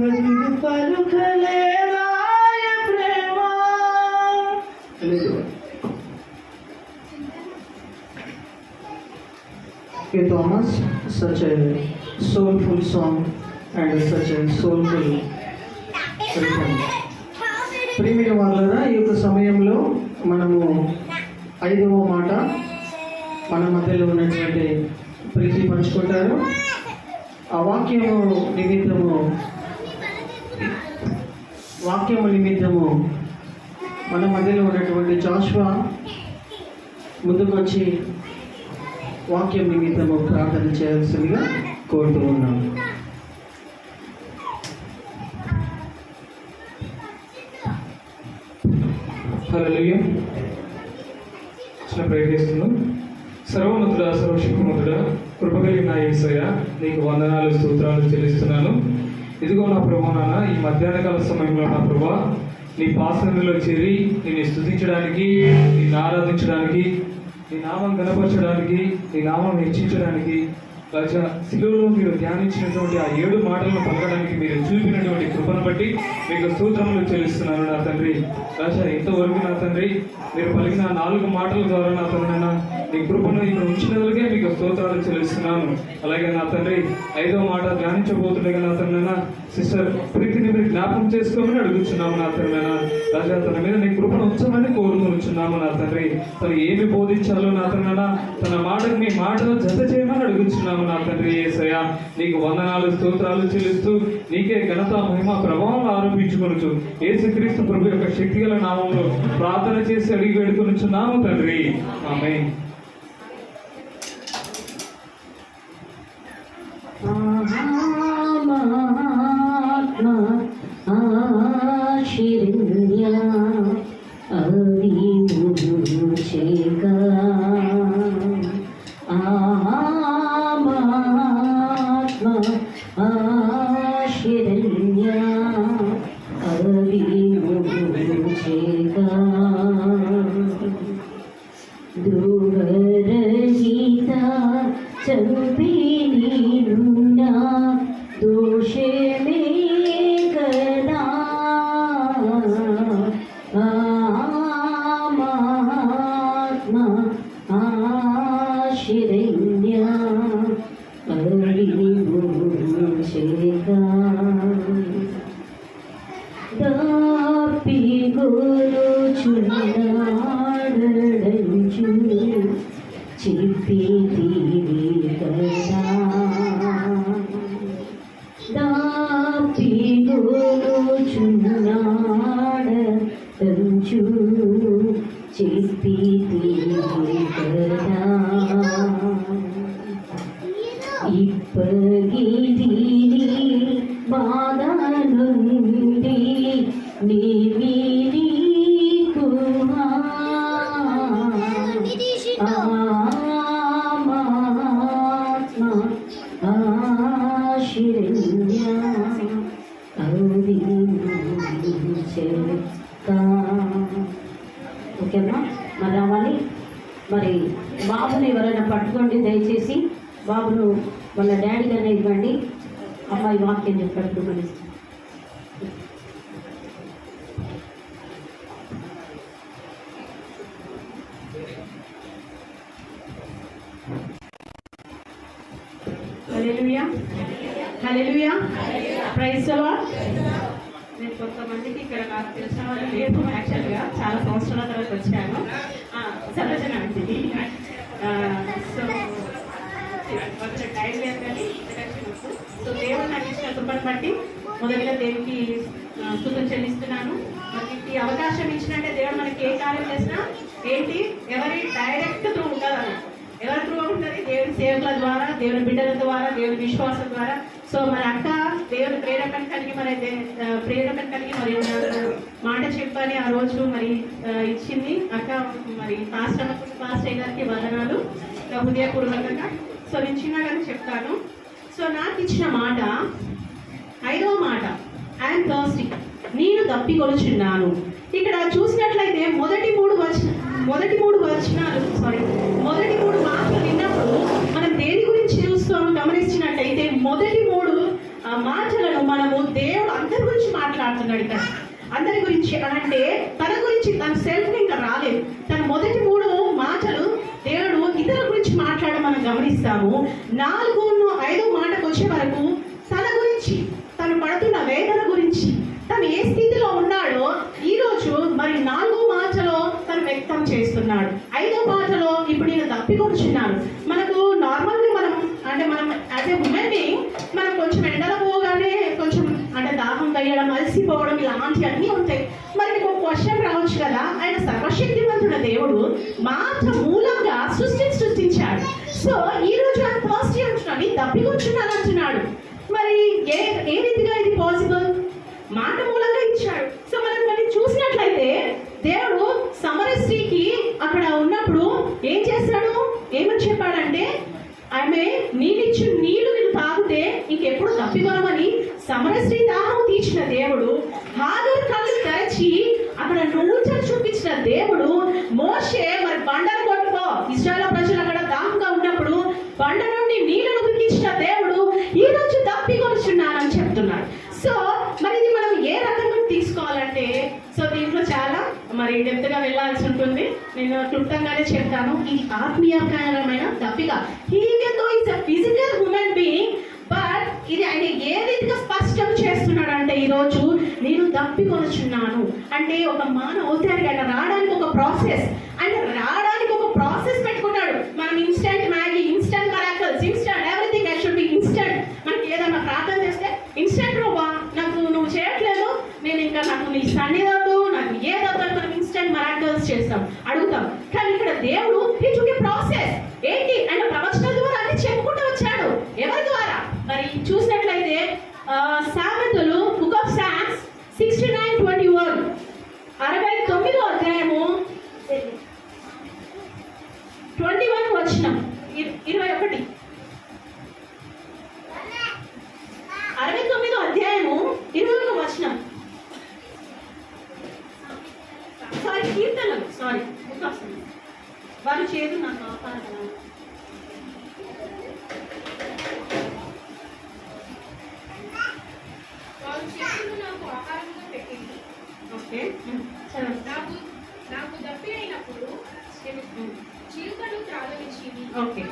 ఇది పలుకలేదాయ ప్రేమ. Okay, Thomas, such a soulful song and such a soulful rhythm. ప్రియమైన వాళ్ళరా, ఈ యొక్క సమయంలో మనము 5వ మాట మన మధ్యలో ఉన్నటువంటి ప్రీతి పంచుకుంటారు. ఆ వాక్యము నిమిత్తము మన మధ్యలో ఉన్నటువంటి జాషువా ముందుకు వచ్చి వాక్యం నిమిత్తము ప్రార్థన చేయాల్సిందిగా కోరుతూ ఉన్నాము. హల్లెలూయా. చిన్న ప్రయత్నిస్తున్నాం. సర్వోన్నతుడా, సర్వశక్తిమంతుడా, కృపగలిగిన యేసయ్య, నీకు వందనాలు, స్తోత్రాలు చెల్లిస్తున్నాను. ఇదిగో నా ప్రభు, నాన్న, ఈ మధ్యాహ్న కాల సమయంలో నా ప్రభా నీ పాసనలో చేరి నిన్ను స్తుతించడానికి, నిన్ను ఆరాధించడానికి, నీ నామం కనపరచడానికి, నీ నామం హెచ్చించడానికి, రాజా శిలువలో మీరు ధ్యానించినటువంటి ఆ 7 మాటలను పలకడానికి మీరు చూపినటువంటి కృపను బట్టి మీకు స్తోత్రములు చెల్లిస్తున్నాను నా తండ్రి. రాజా ఇంతవరకు నా తండ్రి మీరు పలికిన 4 మాటల ద్వారా నా తండ్రి నీ కృపను ఇక్కడ ఉంచినందుకే మీకు స్తోత్రాలు చెల్లిస్తున్నాను. అలాగే నా తండ్రి 5వ మాట ధ్యానించబోతుండగా నా తండ్రి సిస్టర్ ప్రీతిని మీరు జ్ఞాపకం చేసుకోమని అడుగుతున్నాము నా తండ్రి. రాజా తన మీద నీ కృపను ఉంచమని కోరుకుంటున్నాము నా తండ్రి. తను ఏమి బోధించాలో నా తండ్రి తన మాటకు మీ మాటలు జత చేయమని అడుగుతున్నాము నా తండ్రి. యేసయ్య, నీకు వందనాలు, స్తోత్రాలు చెల్లిస్తూ నీకే ఘనత, మహిమ, ప్రభావం ఆరోపించుకొనుచు యేసుక్రీస్తు ప్రభు యొక్క శక్తిగల నామంలో ప్రార్థన చేసి అడిగి వేడుకొనుచున్నాము తండ్రి. ఆమేన్. ఓకేనా? మరి రావాలి. మరి బాబుని ఎవరైనా పట్టుకోండి దయచేసి. బాబును వాళ్ళ డాడీగానే ఇవ్వండి. అమ్మాయి వాక్యం చెప్పండి మరి. హల్లెలూయా, హల్లెలూయా, ప్రైజ్ ది లార్డ్. నేను కొంతమందికి ఇక్కడ నాకు తెలిసిన వాళ్ళు లేదు. యాక్చువల్గా చాలా సంవత్సరాల తర్వాత వచ్చాను. సరోజన అండి. సో కొంచెం టైం లేదు కానీ సో దేవుడు నాకు ఇచ్చిన కృపను బట్టి మొదటిగా దేవునికి స్తుతులు చెల్లిస్తున్నాను. మనకి ఈ అవకాశం ఇచ్చినట్టే దేవుడు మనకి ఏ కార్యం చేసినా ఏంటి ఎవరి డైరెక్ట్ త్రూ ఉంటుంది. ఎవరి త్రూ ఉంటుంది? దేవుని సేవకుల ద్వారా, దేవుని బిడ్డల ద్వారా, దేవుని విశ్వాసం ద్వారా. సో మరి అక్క దేవుని ప్రేరకం కలిగి మరి మాట చెప్పని ఆ రోజు మరి ఇచ్చింది అక్క. మరి పాస్టర్ గారికి వందనాలు హృదయపూర్వకంగా. సో నేను చిన్నగానే చెప్తాను. సో నాకు ఇచ్చిన మాట 5వ మాట, ఐఎమ్ థర్స్టీ, నేను దప్పికొనుచున్నాను. ఇక్కడ చూసినట్లయితే మొదటి మూడు మాటలు విన్నప్పుడు మనం దేని గురించి చూస్తాము గమనించినట్లయితే మొదటి 3 మాటలను మనము దేవుడు అందరి గురించి మాట్లాడుతున్నాడు ఇక్కడ. అందరి గురించి అంటే తన గురించి, తన సెల్ఫ్ ఇంకా రాలేదు. తన మొదటి 3 మాటలు దేవుడు ఇతరుల గురించి మాట్లాడడం మనం గమనిస్తాము. 4, 5 మాటకు వచ్చే వరకు తన గురించి, తను పడుతున్న వేదన గురించి, తను ఏ స్థితిలో ఉన్నాడో ఈరోజు మరి 4 మాటలో తను వ్యక్తం చేస్తున్నాడు. 5వ మాటలో ఇప్పుడు నేను తప్పికొచ్చున్నాను. మనకు నార్మల్గా మనం యాజ్ ఏ ఉమెన్ బీయింగ్ మనం కొంచెం ఎండలో పోగానే కొంచెం అంటే దాహం వేయడం, అలసిపోవడం ఇలాంటివి అన్నీ ఉంటాయి. మరి మీకు ఒక క్వశ్చన్ రావచ్చు కదా, ఆయన సర్వశక్తివంతుడ దేవుడు మాట మూలంగా సృష్టించాడు. సో ఈ రోజు ఆయన థర్స్టీ అంటున్నాడు, నేను తప్పికొచ్చున్నాను అంటున్నాడు. మరి ఏ రీతిగా ఇది పాసిబుల్? మాట మూలంగా ఇచ్చాడు. సో మనం చూసినట్లయితే దేవుడు సమర స్త్రీకి అక్కడ ఉన్నప్పుడు ఏం చేశాడు? ఏమని చెప్పాడంటే, ఆమె నీళ్ళిచ్చు నీళ్లు మీరు తాగితే ఇంకెప్పుడు తప్పికొనమని సమర స్త్రీ దాహం తీర్చిన దేవుడు, హాగరు కళ్ళు తెరచి అక్కడ నూనె చూపించిన దేవుడు, మోషే మరి బండను కొట్టుకో, ఇశ్రాయేలు ప్రజలు అక్కడ దాహంగా ఉన్నప్పుడు బండ నుండి నీళ్లను ఉడికించిన దేవుడు ఈ రోజు తప్పికొచ్చున్నానని చెప్తున్నాడు. సో మరి ఇది మనం ఏ రకంగా తీసుకోవాలంటే, సో దీంట్లో చాలా మరి డెప్త్గా వెళ్ళాల్సి ఉంటుంది. నేను క్లుప్తంగానే చెప్తాను. ఇది ఆత్మీయకరమైన తప్పిక. Even though is a physical human being, but ఇది ఆయన ఏ రీతిగా స్పష్టం చేస్తున్నాడు అంటే, ఈరోజు నేను తప్పికొనుచున్నాను అంటే ఒక అవతారికి ఆయన రావడానికి ఒక ప్రాసెస్, పెట్టుకున్నాడు. మనం instant Maggi, instant miracles, instant everything I should be instant. మనకి ఏదైనా ప్రార్థన చేస్తే ఇన్స్టెంట్ నువ్వు చేయట్లేదు, నేను ఇంకా నాకు నీ సన్నిధి, నాకు ఏదవుతా, మనం ఇన్స్టెంట్ మిరాకిల్స్ చేస్తాం, అడుగుతాం. కానీ ఇక్కడ దేవుడు హి టుక్ ఎ ప్రాసెస్. ఏంటి? ఆయన ప్రవచనాల ద్వారా అన్ని చెప్పుకుంటూ వచ్చాడు. ఎవరి ద్వారా? మరి చూసినట్లయితే సామెతలు, బుక్ ఆఫ్ సామ్స్ 69:21, 69వ అధ్యాయము 21 వచనం 21, 69వ అధ్యాయము 21వ వచనం. కీర్తనలు, బుక్ ఆఫ్ సామ్స్. వారు చేదు నాకు ఆపాదన. ఓకే, నాకు దప్పి అయినప్పుడు చిలుకలు త్రాగనిచ్చివి. ఓకే,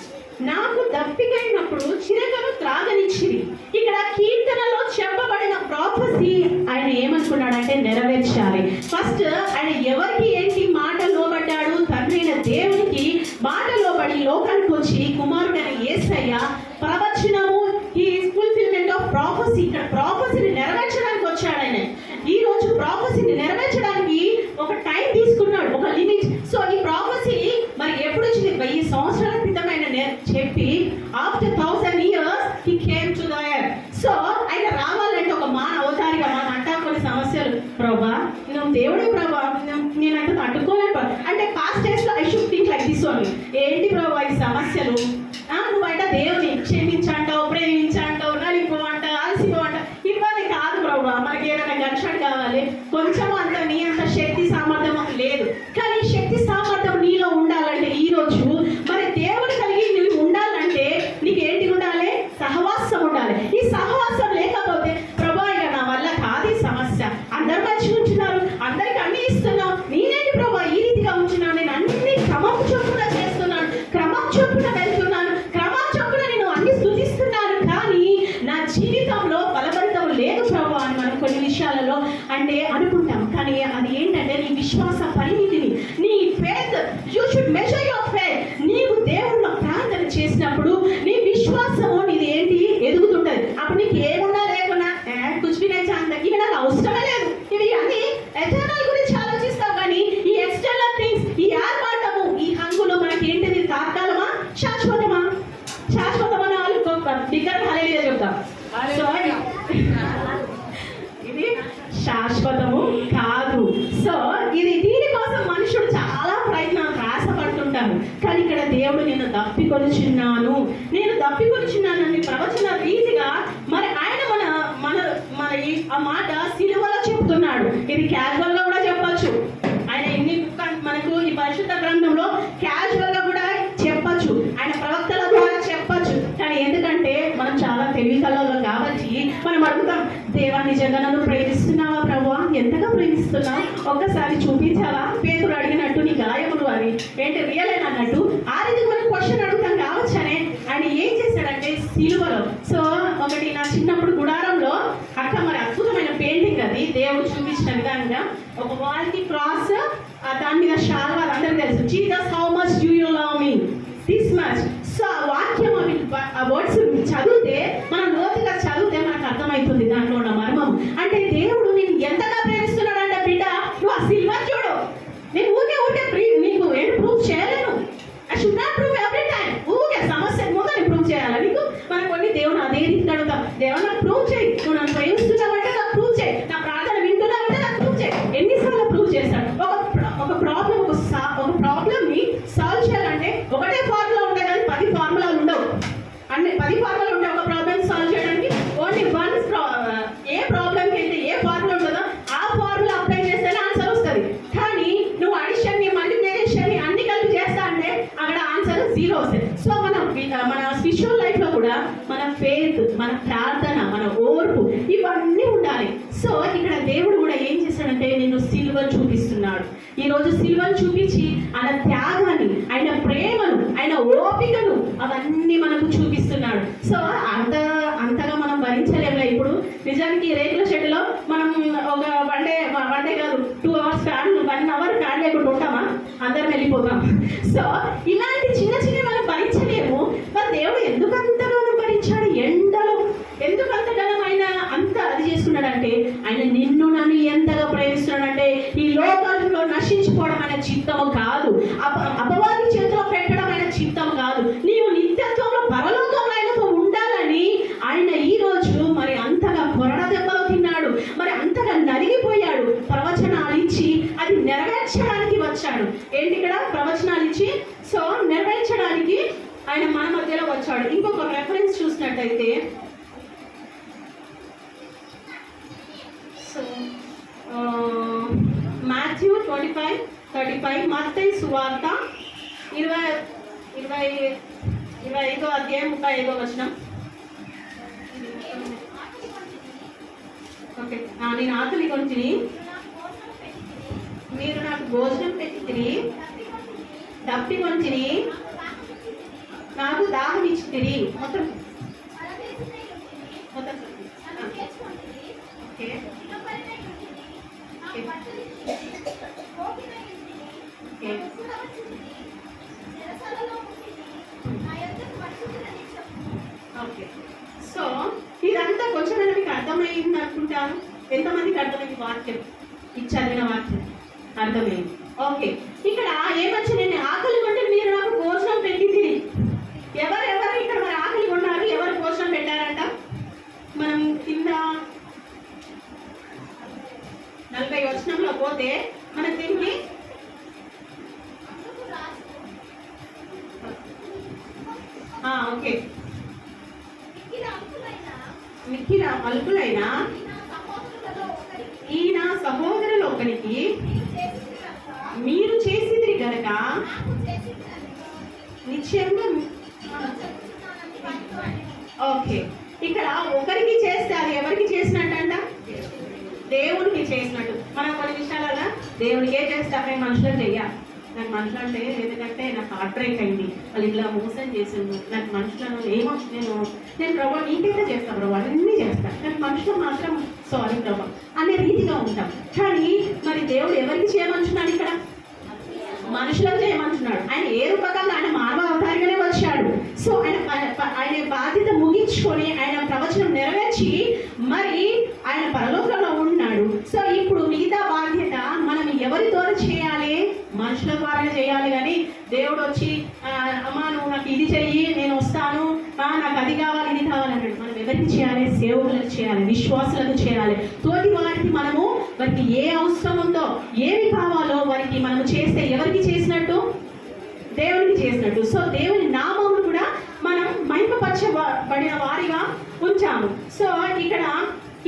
నాకు దప్పికైనప్పుడు చిరకను త్రాగనిచ్చిరి. ఇక్కడ కీర్తనలో చెప్పబడిన ప్రాఫెసీ ఆయన ఏమనుకున్నాడంటే నెరవేర్చాలి. ఫస్ట్ ఆయన ఎవరికి ఏంటి మాట లోబడ్డాడు? తండ్రి అయిన దేవునికి మాట లోబడి లోకానికి వచ్చి కుమారుడైన యేసయ్య ప్రవచనము, ఈ ఫుల్ఫిల్మెంట్ ఆఫ్ ప్రాఫెసీ. ఇక్కడ ప్రాఫెసీని నెరవేర్చడానికి వచ్చాడు ఆయన. ఈ రోజు ప్రాఫెసీని నెరవేర్చడానికి ఒక టైం తీసుకున్నాడు, ఒక లిమిట్. సో ఈ ప్రాఫెసీ మరి ఎప్పుడు వచ్చింది? 1000 సంవత్సరాల క్రితమైన చెప్పి after 1000 years he came to the earth. So ఆయన రావాలంటే ఒక అవతారిగా మన అంటా కొన్ని సమస్యలు, ప్రభా నువ్వు దేవుడే ప్రభా, నేనంత తట్టుకోలేను అంటే పాస్ట్ డేస్ లో I should think like this only. ఏంటి ప్రభా ఈ సమస్యలు? నువ్వంట దేవుని క్షమించంటావు, ప్రేమించంటావు, నలిపోవంట, అలసిపోవంట. ఇవన్నీ కాదు ప్రభా. మనకి ఏదైనా ఘర్షణ కావాలి, కొంచెం అంత నీ అంత శక్తి సామర్థ్యం లేదు. కానీ శక్తి సామర్థ్యం నీలో ఉండాలంటే ఈ రోజు మరి దేవుడు కలిగి నువ్వు ఉండాలంటే నీకు ఏంటి ఉండాలి? సహవాసం ఉండాలి. ఈ సహవాసం లేకపోతే ప్రభా ఇక నా వల్ల కాదు ఈ సమస్య, అందరు మంచిగా ఉంటున్నారు, అందరికి అన్ని ఇస్తున్నావు, నేనేంటి ప్రభా ఈ రీతిగా ఉంటున్నాను, నేను అన్ని క్రమం చొప్పున చేస్తున్నాను, క్రమం చొప్పున వెళ్తున్నాను, క్రమం చొప్పున నేను అన్ని స్తుతిస్తున్నాను, కానీ నా జీవితంలో బలపడటం లేదు ప్రభా అని మనం కొన్ని విషయాలలో అంటే అనుకుంటాం. కానీ అది ఏంటంటే నీ విశ్వాస పరిమితిని, నీ faith, you should measure your faith. నీవు దేవుళ్ళ ప్రార్థన చేసినప్పుడు నీ విశ్వాసము నీది ఏంటి ఎదుగుతుంటది. అప్పుడు నీకు ఏమున్నా లేకున్నా ఇవి నాకు అవసరమే లేదు, ఇవి అన్ని ఎటర్నల్ గురించి ఆలోచిస్తావు. కానీ ఈ ఎక్స్టర్నల్ థింగ్స్, ఈ ఆర్భాటము, ఈ హంగులు మనకి ఏంటిది? తాత్కాలమా, శాశ్వతమా? శాశ్వతమా దగ్గర హల్లెలూయా చెప్తాం. ఇది శాశ్వతము కాదు. సో ఇది దీనికోసం మనుషుడు చాలా ప్రయాసపడుతుంటారు. కానీ ఇక్కడ దేవుడు నేను తప్పికొనుచున్నాను అని ప్రవచన రీతిగా మరి ఆయన ఆ మాట సిలువలో చెప్తున్నాడు. ఇది క్యాజువల్ గా కూడా చెప్పచ్చు. ఆయన ఎన్ని మనకు ఈ పరిశుద్ధ గ్రంథంలో క్యాజువల్ గా కూడా చెప్పచ్చు, ఆయన ప్రవక్తల ద్వారా చెప్పచ్చు. కానీ ఎందుకంటే మనం చాలా తెలివికల్లో కాబట్టి మనం నిజంగా నన్ను ప్రేమిస్తున్నావా ప్రభువా? ఎంతగా ప్రేమిస్తున్నావు? ఒక్కసారి చూపించావా? పేతురు అడిగినట్టు నీ గాయములు అవి ఏంటి రియలేనా అన్నట్టు ఆ రీతి మనం క్వశ్చన్ అడుగుతాం కావచ్చనే ఆయన ఏం చేశాడంటే సిలువలో. సో ఒకటి నా చిన్నప్పుడు గుడారంలో అక్కడ మరి అద్భుతమైన పెయింటింగ్ అది దేవుడు చూపించిన విధంగా ఒక వాల్కి క్రాస్, దాని మీద శాల్వాలు అందరికీ తెలుసు. Jesus how much do you love me this much. So ఆ వాక్యం ఆ వర్డ్స్ చదివితే మనం లోతుగా చదివితే మనకు అర్థమవుతుంది దాంట్లో ఉన్న మర్మం. అంటే దేవుడు నేను ఎంతగా ప్రేమిస్తున్నాడు అంటే బిడ్డ నువ్వు ఆ సిల్వర్ చూడు. నేను ఊరికే నీకు ఏంటి ప్రూఫ్ చేయలేను. I should not prove every time. ఊరికే సమస్య ముందు నేను ప్రూవ్ చేయాలి నీకు. మనం కొన్ని దేవుడు అదే రీతి అడుగుతాం, దేవుడు నాకు ప్రూవ్ చేయి, నువ్వు నన్ను ప్రేమిస్తున్నావంటే నాకు ప్రూవ్ చేయి, నా ప్రార్థన వింటున్నావంటే నాకు ప్రూవ్ చేయి. ఎన్నిసార్లు ప్రూవ్ చేస్తాడు? ఒక ప్రాబ్లమ్ని సాల్వ్ చేయాలంటే ఒకటే ఫార్ములా ఉంటాయి కానీ 10 ఫార్ములాలు ఉండవు. అంటే 10 ఫార్ములాలు ఉంటాయి ఒక ప్రాబ్లమ్ సాల్వ్ చేయడానికి. ఓన్లీ ఏ ప్రాబ్లంకి అయితే ఏ ఫార్ములా ఉంటుందో ఆ ఫార్ములా అప్లై చేస్తేనే ఆన్సర్ వస్తుంది. కానీ నువ్వు అడిషన్ని మల్టిప్లికేషన్ని అన్ని కలిపి చేస్తా అంటే అక్కడ ఆన్సర్ 0 వస్తుంది. సో మన స్పిరిచువల్ లైఫ్లో కూడా మన ఫెయిత్, మన ప్రార్థన, మన ఓర్పు ఇవన్నీ ఉండాలి. సో ఇక్కడ దేవుడు కూడా ఏం చేశాడంటే నిన్ను సిల్వర్ చూపిస్తున్నాడు. ఈరోజు సిల్వర్ చూపించి ఆయన త్యాగాన్ని, ఆయన ప్రేమను, ఆయన ఓపికను అవన్నీ మనకు చూపిస్తున్నాడు. సో అంతగా మనం భరించలేములే. ఇప్పుడు నిజానికి రేకుల షెడ్లో మనం ఒక వన్ డే కాదు 2 hours ఫ్యాన్ 1 hour ఫ్యాన్ లేకుండా ఉంటామా? అందరం వెళ్ళిపోతాం. సో ఇలాంటి చిన్న మనం భరించలేము. మరి దేవుడు ఎందుకు అంతగానో భరించాడు? ఎండలో ఎందుకు అంతగానో ఆయన అంత అది చేసుకున్నాడంటే ఆయన నిన్ను నన్ను ఎంతగా ప్రేమిస్తున్నాడంటే ఈ లోకంలో నశించుకోవడం ఆయన చిత్తము కాదు, అపవాది చేతిలో పెట్టడం ఆయన చిత్తము కాదు. నీవు నిత్యత్వంలో పరలోకంలో ఆయనతో ఉండాలని ఆయన ఈ రోజు మరి అంతగా కొరడ దెబ్బలు తిన్నాడు, మరి అంతగా నలిగిపోయాడు. ప్రవచనాలు ఇచ్చి అది నెరవేర్చడానికి వచ్చాడు. ఏంటి ఇక్కడ ప్రవచనాలు ఇచ్చి సో నెరవేర్చడానికి ఆయన మన మధ్యలో వచ్చాడు. ఇంకొక రెఫరెన్స్ చూసినట్టయితే సో మాథ్యూ 25:35, మత్తయి సువార్త 25వ అధ్యాయం 35వ వచనం. ఓకే, నేను ఆకలి కొంటిని, మీరు నాకు భోజనం పెట్టితిరి, దప్పి కొంటిని, నాకు దాహం ఇచ్చితిరి. మొత్తం ఓకే ఓకే. సో ఇదంతా కొంచెం మీకు అర్థమైంది అనుకుంటాను. ఎంతమందికి అర్థమైంది వాక్యం? చదివిన వాక్యం అర్థమైంది. ఓకే, ఇక్కడ ఏమొచ్చి నేను ఆకలి కొంటే మీరు నాకు భోజనం పెట్టింది. ఎవరెవరు ఇక్కడ మరి ఆకలి కొన్నారు? ఎవరు భోజనం పెట్టారంట? మనం కింద 40 వచనంలో పోతే మనకు దీనికి ఓకే మిక్కిన అల్పులైన ఈయన సహోదరులు ఒకరికి మీరు చేసిదిరి గనక నిశ్చయంగా. ఓకే, ఇక్కడ ఒకరికి చేస్తే అది ఎవరికి చేసినట్టంట? దేవుడికి చేసినట్టు. మనం కొన్ని విషయాలలో దేవుడికే చేస్తాం, మేము మనుషులను చెయ్యాలి. నాకు మనుషులు అంటే ఎందుకంటే నాకు హార్ట్ బ్రేక్ అయింది, వాళ్ళు ఇలా మోసం చేసిండు, నాకు మనుషులను నేను ప్రభావ నీకైతే చేస్తాను ప్రభావ, అన్నీ చేస్తాను, కానీ మనుషులు మాత్రం సారీ ప్రభావ అనే రీతిగా ఉంటాం. కానీ మరి దేవుడు ఎవరికి చేయమంటున్నాడు? ఇక్కడ మనుషులకు చేయమంటున్నాడు. ఆయన ఏ రూపంగా ఆయన మానవ అవతారిగానే వచ్చాడు. సో ఆయన బాధ్యత ముగించుకొని ఆయన ప్రవచనం నెరవేర్చి మరి ఆయన పరలోకంలో ఉన్నాడు. సో ఇప్పుడు మిగతా బాధ్యత మనం ఎవరి ద్వారా చేయాలి? మనుషుల ద్వారా చేయాలి. కానీ దేవుడు వచ్చి అమ్మా నువ్వు నాకు ఇది చెయ్యి, నేను వస్తాను, నాకు అది కావాలి ఇది కావాలన్నాడు. మనం ఎవరికి చేయాలి? సేవకులకు చేయాలి, విశ్వాసులకు చేయాలి. తోటి వారికి వారికి ఏ అవసరం ఉందో, ఏమి కావాలో వారికి మనము చేస్తే ఎవరికి చేసినట్టు? దేవునికి చేసినట్టు. సో దేవుని నామమును కూడా మనం మహిమపరచబడిన వారిగా ఉంచాము. సో ఇక్కడ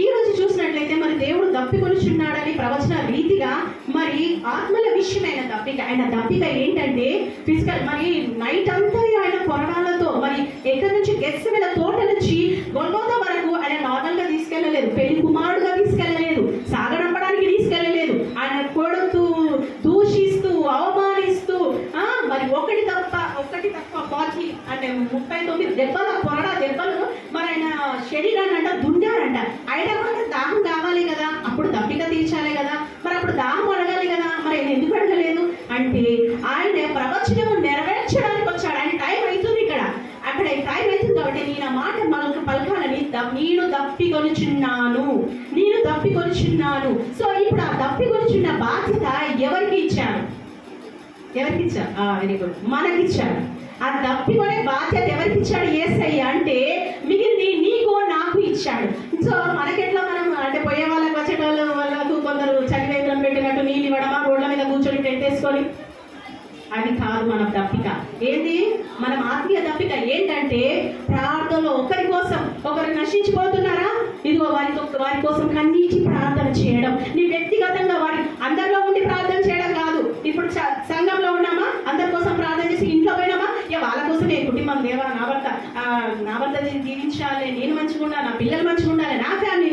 ఈ రోజు చూసినట్లయితే మరి దేవుడు దప్పికొనిచున్నాడని ప్రవచన రీతిగా మరి ఆత్మల విషయమైన దప్పిక. ఆయన దప్పిక ఏంటంటే ఫిజికల్. మరి నైట్ అంతా ఆయన కొరడాలతో మరి ఎక్కడి నుంచి గెత్సెమనే తోట నుంచి గొల్గోతా వరకు ఆయన నార్మల్గా తీసుకెళ్ళలేదు, పెళ్లి కుమారుడుగా 99 దెబ్బలు, కొరడా దెబ్బలు మరి ఆయన శరీరాన్ని అంట దుండాడంట. అయినా కూడా దాహం కావాలి కదా, అప్పుడు దప్పిక తీర్చాలి కదా, మరి అప్పుడు దాహం అడగాలి కదా, మరి ఆయన ఎందుకు అడగలేదు అంటే ఆయన ప్రవచనము నెరవేర్చడానికి వచ్చాడు. ఆయన టైం అవుతుంది ఇక్కడ, అక్కడ టైం అవుతుంది కాబట్టి నేను ఆ మాట మనకు పలకాలని నేను దప్పికొనిచున్నాను. సో ఇప్పుడు ఆ దప్పికొనిచున్న బాధ్యత ఎవరికి ఇచ్చారు? వెరీ గుడ్, మనకిచ్చాడు. ఆ దప్పికొనే బాధ్యత ఎవరికి ఇచ్చాడు? యేసయ్య. అంటే మిగిలిన నీకు నాకు ఇచ్చాడు. సో మనకెట్లా మనం అంటే పోయే వాళ్ళకి వాళ్ళకు కొందరు చలివేంద్రం పెట్టినట్టు నీళ్ళు ఇవ్వడమా, రోడ్ల మీద కూర్చొని పెట్టేసుకొని, అది కాదు మన దప్పిక. ఏంటి మనం ఆత్మీయ దప్పిక ఏంటంటే ప్రార్థనలో ఒకరి కోసం ఒకరు నశించిపోతున్నారా, ఇదిగో వారి కోసం కన్నీటి ప్రార్థన చేయడం. నీ వ్యక్తిగతంగా వారి అందరిలో ఉండి ప్రార్థన చేయడం కాదు. ఇప్పుడు సంఘంలో ఉన్నామా, అందరి కోసం ప్రార్థన చేసి ఇంట్లో పోయినామా, వాళ్ళ కోసమే కుటుంబం, దేవా నా భర్త జీవించాలి, నేను మంచిగా ఉండాలి, నా పిల్లలు మంచిగా ఉండాలి, నా ఫ్యామిలీ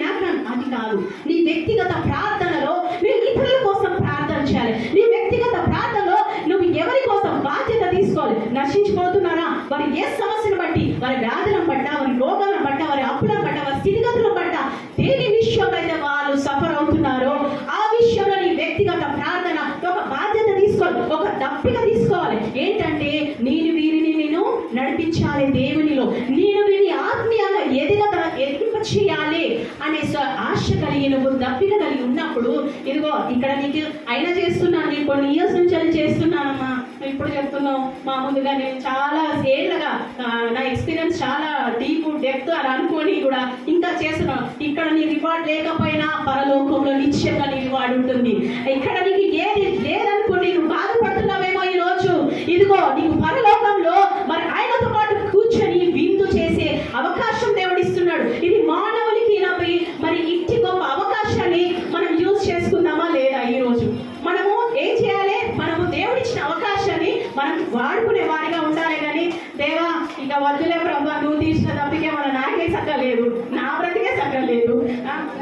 అది కాదు. నీ వ్యక్తిగత ప్రార్థనలో నువ్వు ఇతరుల కోసం ప్రార్థన చేయాలి. నీ వ్యక్తిగత ప్రార్థనలో నువ్వు ఎవరి కోసం బాధ్యత తీసుకోవాలి. నశించిపోతున్నారా, వారి ఏ సమస్యను బట్టి, వారి వ్యాధులను బట్ట, వారి రోగాలను బట్ట, వారి అప్పులను బట్ట, వారి స్థితిగతులను బట్ట, దేని విషయంలో అయితే వాళ్ళు సఫర్ అవుతున్నారో ఆ విషయంలో నీ వ్యక్తిగత ప్రార్థన ఒక బాధ్యత తీసుకోవాలి, ఒక దప్పిక తీసుకోవాలి. ఏంటంటే నేను వీరిని నడిపించాలి దేవునిలో, నేను వీరిని ఆత్మీయంగా ఎదిగింప చేయాలి అనే ఆశ కలిగి నువ్వు దప్పిక కలిగి ఉన్నప్పుడు, ఇదిగో ఇక్కడ నీకు అయినా చేస్తున్నాను, నేను కొన్ని ఇయర్స్ నుంచి చేస్తున్నానమ్మా, ఇప్పుడు చెప్తున్నావు మా ముందుగా నేను చాలా ఏళ్ళగా నా ఎక్స్పీరియన్స్ చాలా డీప్ డెప్త్ అని అనుకొని కూడా ఇంకా చేస్తున్నావు. ఇక్కడ నీ రివార్డ్ లేకపోయినా పరలోకంలో నిశ్చయంగా నీ రివార్డ్ ఉంటుంది. ఇక్కడ నీకు ఏది లేదనుకోండి, నువ్వు బాధపడుతున్నావేమో ఈ రోజు, ఇదిగో నీకు పరలోకంలో మరి ఆయనతో పాటు కూర్చొని విందు చేసే అవకాశం దేవుడు ఇస్తున్నాడు. ఇది మానవులకి మరి ఇంటి గొప్ప అవకాశాన్ని మనం యూజ్ చేసుకుందామా లేదా? ఈ రోజు మనము ఏం చేయాలి? మనము దేవుడిచ్చిన అవకాశాన్ని మనం వాడుకునే వారిగా ఉండాలి. కానీ దేవా ఇక వద్దులే ప్రభా, నువ్వు తీసిన తప్పికే మన నాకే సక్కలేదు, నా బ్రతికే సక్కలేదు,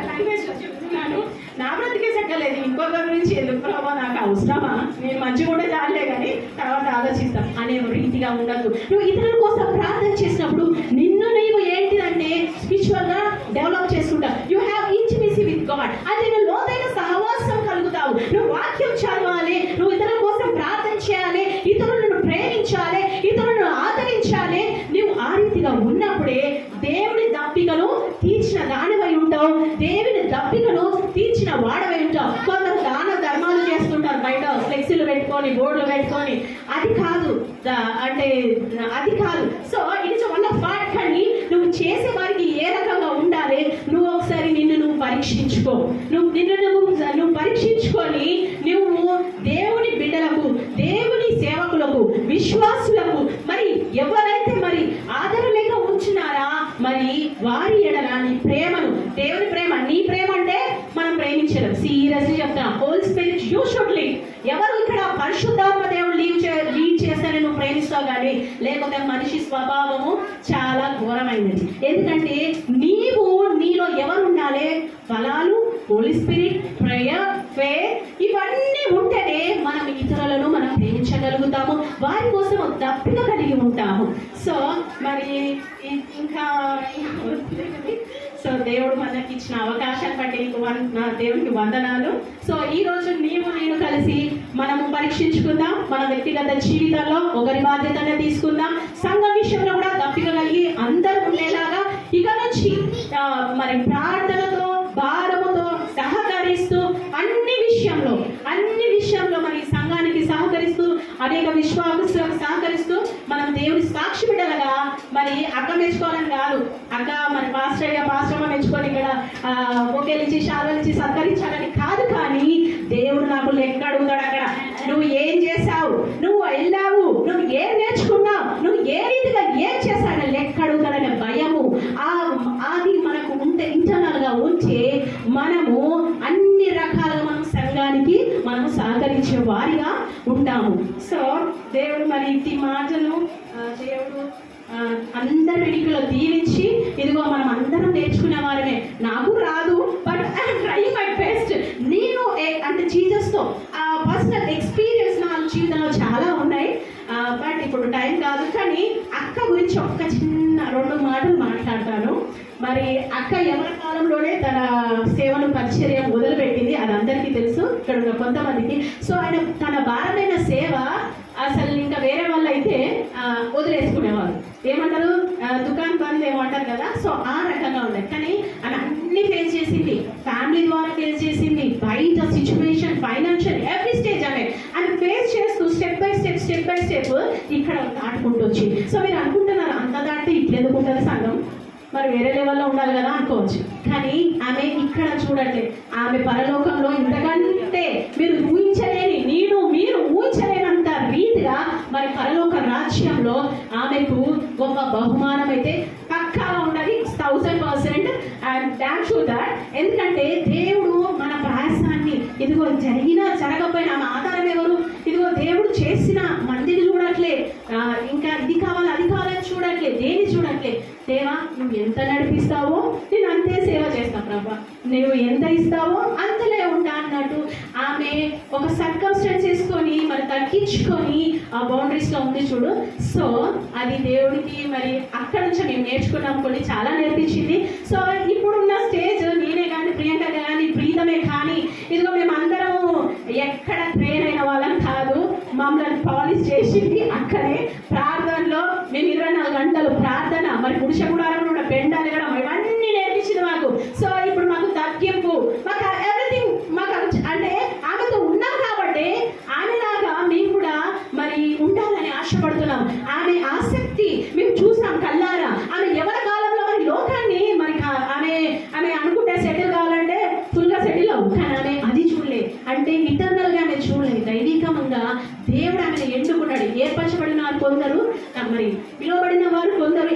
లాంగ్వేజ్ చెప్తున్నాను, నా బ్రతికే సక్కలేదు, ఇంకొకరి గురించి ఎందుకు ప్రభా, నాకు అవసరమా, నేను మంచిగా కూడా చాలే కానీ తర్వాత ఆలోచిస్తాం అనే రీతిగా ఉండదు. నువ్వు ఇతరుల కోసం ప్రార్థన చేసినప్పుడు నిన్ను నీవు ఏంటిదంటే స్పిరిచువల్ గా డెవలప్ చేసుకుంటావు. You have intimacy with God. అంటే నువ్వు లోతైన సహవాసం కలుగుతావు. నువ్వు వాక్యం చదవాలి, నువ్వు ఇతరుల కోసం ప్రార్థన చేయాలి, ఇతరులను ప్రేమించాలి, ఇతరులను ఆదరించాలి. నువ్వు ఆ రీతిగా ఉన్నప్పుడే దేవుని దప్పికను తీర్చిన దానివై ఉంటావు, దేవుని దప్పికను తీర్చిన వాడవై ఉంటావు. కొందరు దాన ధర్మాలు చేస్తుంటారు, బయట ఫ్లెక్సీలు పెట్టుకొని, బోర్డులు పెట్టుకొని, అది కాదు అంటే అది కాదు. So it is one of part. కానీ నువ్వు చేసే వారికి ఏ రకంగా ఉండాలి, నువ్వు ఒకసారి నిన్ను పరీక్షించుకో. నువ్వు పరీక్షించుకొని నువ్వు దేవుని బిడ్డలకు, దేవుని సేవకులకు, విశ్వాసులకు మరి ఎవరైతే మరి ఆదరణగా ఉంచున్నారా మరి వారి ఎడల నీ ప్రేమను, దేవుని ప్రేమ, నీ ప్రేమ అంటే మనం ప్రేమించడం. సీరియస్లీ చెప్తాను, whole spirit you should lead. ఎవరు ఇక్కడ పరిశుద్ధాత్మ దేవుడు లీడ్ చేస్తారని నువ్వు ప్రేమిస్తావు, కానీ లేకపోతే మనిషి స్వభావము చాలా ఘోరమైనది. ఎందుకంటే నీలో ఎవరు ఉండాలి? ఫలాలు, హోలీ స్పిరిట్, ప్రేయర్, ఫెయిత్, ఇవన్నీ ఉంటేనే మనం ఇతరులను మనం ప్రేమించగలుగుతాము, వారి కోసం దప్పిక కలిగి ఉంటాము. సో మరి ఇంకా సో దేవుడు మనకి ఇచ్చిన అవకాశాన్ని బట్టి దేవునికి వందనాలు. సో ఈ రోజు నేను కలిసి మనము పరీక్షించుకుందాం, మన వ్యక్తిగత జీవితంలో ఒకరి బాధ్యతనే తీసుకుందాం. సంఘం విషయంలో కూడా దప్పిక కలిగి అందరూ ఉండేలాగా ఇక నుంచి మరి ప్రార్థనతో, భారముతో సహకరిస్తూ అన్ని విషయంలో మరి సంఘానికి సహకరిస్తూ, అనేక విశ్వాసులకు సహకరిస్తూ మనం దేవుని సాక్షి బిడ్డలుగా మరి అక్క మెచ్చుకోవాలని కాదు, అక్క మరి పాస్టర్ మెచ్చుకొని ఇక్కడ ఒకేలిచ్చి శాలలిచ్చి సత్కరించాలని కాదు. కానీ దేవుడు నాకు లెక్క అడుగుతాడు. అక్కడ నువ్వు ఏం చేశావు, నువ్వు వెళ్ళావు, నువ్వు ఏం నేర్చుకున్నావు, నువ్వు ఏ రీతిగా ఏం చేశాడని లెక్క అడుగుతాడనే భయము అది మనకు ఉంటే, ఇంటర్నల్ గా ఉంటే మనము అన్ని రకాలుగా మనం సంఘానికి మనం సహకరించే వారిగా ఉంటాము. సో దేవుడు మరి ఈ మాటలు దేవుడు అందరి వెనుకలో దీవించి, ఇదిగో మనం అందరం నేర్చుకునే వారమే. నాకు రాదు, but I try my best. నేను అంటే జీసస్తో పర్సనల్ ఎక్స్పీరియన్స్ నా జీవితంలో చాలా ఉన్నాయి, బట్ ఇప్పుడు టైం కాదు. కానీ అక్క గురించి ఒక్క చిన్న 2 మాటలు మాట్లాడతాను. మరి అక్క యవన కాలంలోనే తన సేవను పరిచర్య మొదలుపెట్టింది, అది అందరికీ తెలుసు, ఇక్కడ ఉన్న కొంతమందికి. సో ఆయన తన భారమైన సేవ అసలు ఇంకా వేరే వాళ్ళు అయితే వదిలేసుకునేవారు, ఏమంటారు దుకాణం బంద్ ఏమంటారు కదా. సో ఆ రకంగా ఉన్నాయి. కానీ ఆమె అన్ని ఫేస్ చేసింది, ఫ్యామిలీ ద్వారా ఫేస్ చేసింది, బయట సిచ్యువేషన్, ఫైనాన్షియల్ ఎవ్రీ స్టేజ్ ఆమె ఫేస్ చేస్తూ స్టెప్ బై స్టెప్ ఇక్కడ దాటుకుంటూ వచ్చి. సో మీరు అనుకుంటున్నారు అంత దాటి ఇట్లా ఎందుకుంటుంది సంఘం, మరి వేరే లెవెల్లో ఉండాలి కదా అనుకోవచ్చు. కానీ ఆమె ఇక్కడ చూడట్లేదు, ఆమె పరలోకంలో ఇంతకంటే మీరు ఊహించలేని, మీరు ఊహించలేనంత రీతిగా మరి పరలోక రాజ్యంలో ఆమెకు గొప్ప బహుమానం అయితే పక్కాగా ఉండాలి, 1000%. And damn sure that. ఎందుకంటే దేవుడు మన ప్రయాసాన్ని, ఇదిగో జరిగినా జరగకపోయినా ఆమె ఆధారం ఎవరు, ఇదిగో దేవుడు చేసిన మందిని చూడట్లే, ఇంకా ఇది కావాలి అది కావాలని చూడట్లే, దేని చూడట్లే. దేవా నువ్వు ఎంత నడిపిస్తావో నేను అంతే సేవ చేస్తాను ప్రభా, నువ్వు ఎంత ఇస్తావో అంతలే ఉంటా అన్నట్టు ఆమె ఒక సర్కమ్స్టెన్స్ తీసుకొని మరి తగ్గించుకొని ఆ బౌండరీస్లో ఉంది చూడు. సో అది దేవుడికి మరి అక్కడ నుంచి మేము నేర్చుకున్నాం, కొన్ని చాలా నేర్పించింది. సో ఇప్పుడున్న స్టేజ్ నేనే కానీ, ప్రియాంక కానీ, ప్రీతమే కానీ, ఇదిగో మేము అందరము ఎక్కడ ట్రైన్ అయిన వాళ్ళం కాదు, మమ్మల్ని పాలిష్ చేసింది అక్కడే ప్రార్థనలో. మేము 24 గంటలు ప్రార్థన, మరి పురుష గుడారంలో ఉన్న పెండాలు కూడా ఇవన్నీ నేర్పించింది మాకు. సో ఇప్పుడు మాకు తగ్గింపు, మాకు ఎవ్రీథింగ్ మాకు అంటే ఆమెతో ఉన్నాం కాబట్టి ఆమెలాగా మేము కూడా మరి ఉండాలని ఆశపడుతున్నాం. ఆమె ఆసక్తి మేము చూసాం కల్లారా. ఆమె ఎవరి కాలంలో మరి లోకాన్ని మరి ఆమె అనుకుంటే సెటిల్ కావాలంటే ఫుల్గా సెటిల్ అవ్వు, కానీ ఆమె అది చూడలేదు. అంటే ఇంటర్నల్గా ఆమె చూడలేదు, దైవికంగా దేవుడు ఆమెను ఎన్నుకున్నాడు. ఏర్పరచబడిన వారు కొందరు, మరి పిలువబడిన వారు కొందరు,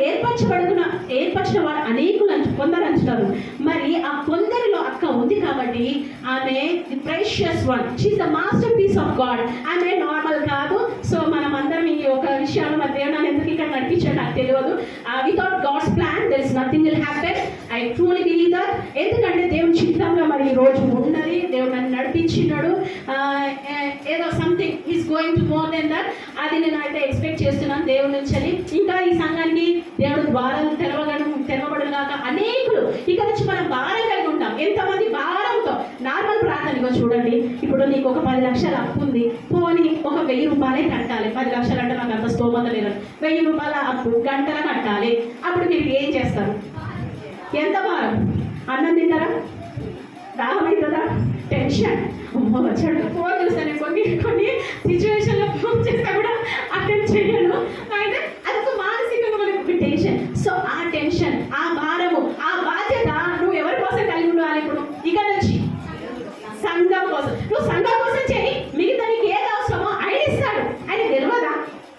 ఏర్పరిచిన వారు అనేకులు కొందరు అంటున్నారు. మరి ఆ కొందరిలో అక్క ఉంది కాబట్టి ఆమె the precious one, she is the masterpiece of God. ఆమె నార్మల్ కాదు. సో మనం అందరం ఈ ఒక విషయాలు మరి దేవుడు నన్ను ఎందుకు ఇక్కడ నడిపించాడు నాకు తెలియదు. Without God's plan there is nothing will happen. I truly believe that. ఎందుకంటే దేవుని చిత్తంలో మరి ఈ రోజు ఉన్నది, దేవుడు నన్ను నడిపించినాడు. ఏదో something is going to more than that, అది నేను అయితే ఎక్స్పెక్ట్ చేస్తున్నాను దేవుడి నుంచి. ఇంకా ఈ సంఘానికి దేవుడు ద్వారాలు తెరవబడును కాక అనేకులు ఇక నుంచి మనం భారం కలిగి ఉంటాం. ఎంతమంది భారంతో నార్మల్ ప్రార్థనగా చూడండి. ఇప్పుడు నీకు ఒక 10 లక్షలు అప్పు ఉంది, పోనీ ఒక 1000 రూపాయలే కట్టాలి. 10 లక్షలు అంటే నాకు అంత స్తోమత లేదు, 1000 రూపాయల అప్పు గంటల కట్టాలి. అప్పుడు మీరు ఏం చేస్తారు? ఎంత భారం? అన్నం తింటారా? దాహం అవుతుందా? టెన్షన్, వచ్చాడు ఫోన్ చూస్తాను. కొన్ని సిచ్యువేషన్లో ఫోన్ చేస్తా కూడా అటెండ్ చేయను. అయితే అదొక మానసికంగా మనకు ఒక టెన్షన్. సో ఆ టెన్షన్, ఆ భారము, ఆ బాధ్యత నువ్వు ఎవరి కోసం కలిగి ఉండాలి? ఇప్పుడు ఇక నుంచి సంఘం కోసం. నువ్వు సంఘం కోసం చేయి, మిగతా నీకు ఏది అవసరమో ఆయన ఇస్తాడు. ఆయన తెలియదా?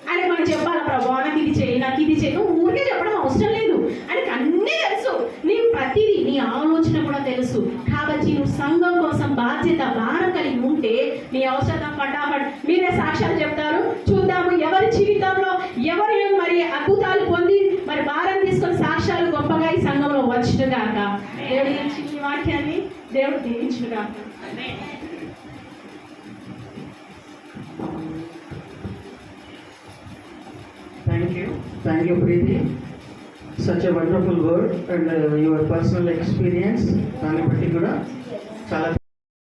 ఆయన మనం చెప్పాలి, ప్రభు నాకు ఇది చేయి, నాకు ఇది చేయి. నువ్వు ఊరికే చెప్పడం అవసరం లేదు, ఆయనకు అన్నీ తెలుసు. నీ ప్రతిదీ, నీ ఆలోచన కూడా తెలుసు. కాబట్టి నువ్వు సంఘం కోసం బాధ్యత, భారం కలిగి ఉంటే నీ అవసరం ఫటాఫట్ మీరే సాక్ష్యాలు చెప్తారు. చూద్దాము ఎవరి జీవితంలో ఎవరు మరి అద్భుతాలు పొంది మరి భారం తీసుకొని సాక్ష్యాలు గొప్పగా ఈ సంఘంలో వచ్చిన కాక. దేవుడి ఈ వాక్యాన్ని దేవుడు దీవించిన కాక. Thank you, Preeti. Such a wonderful word and your personal experience. దాన్ని బట్టి కూడా చాలా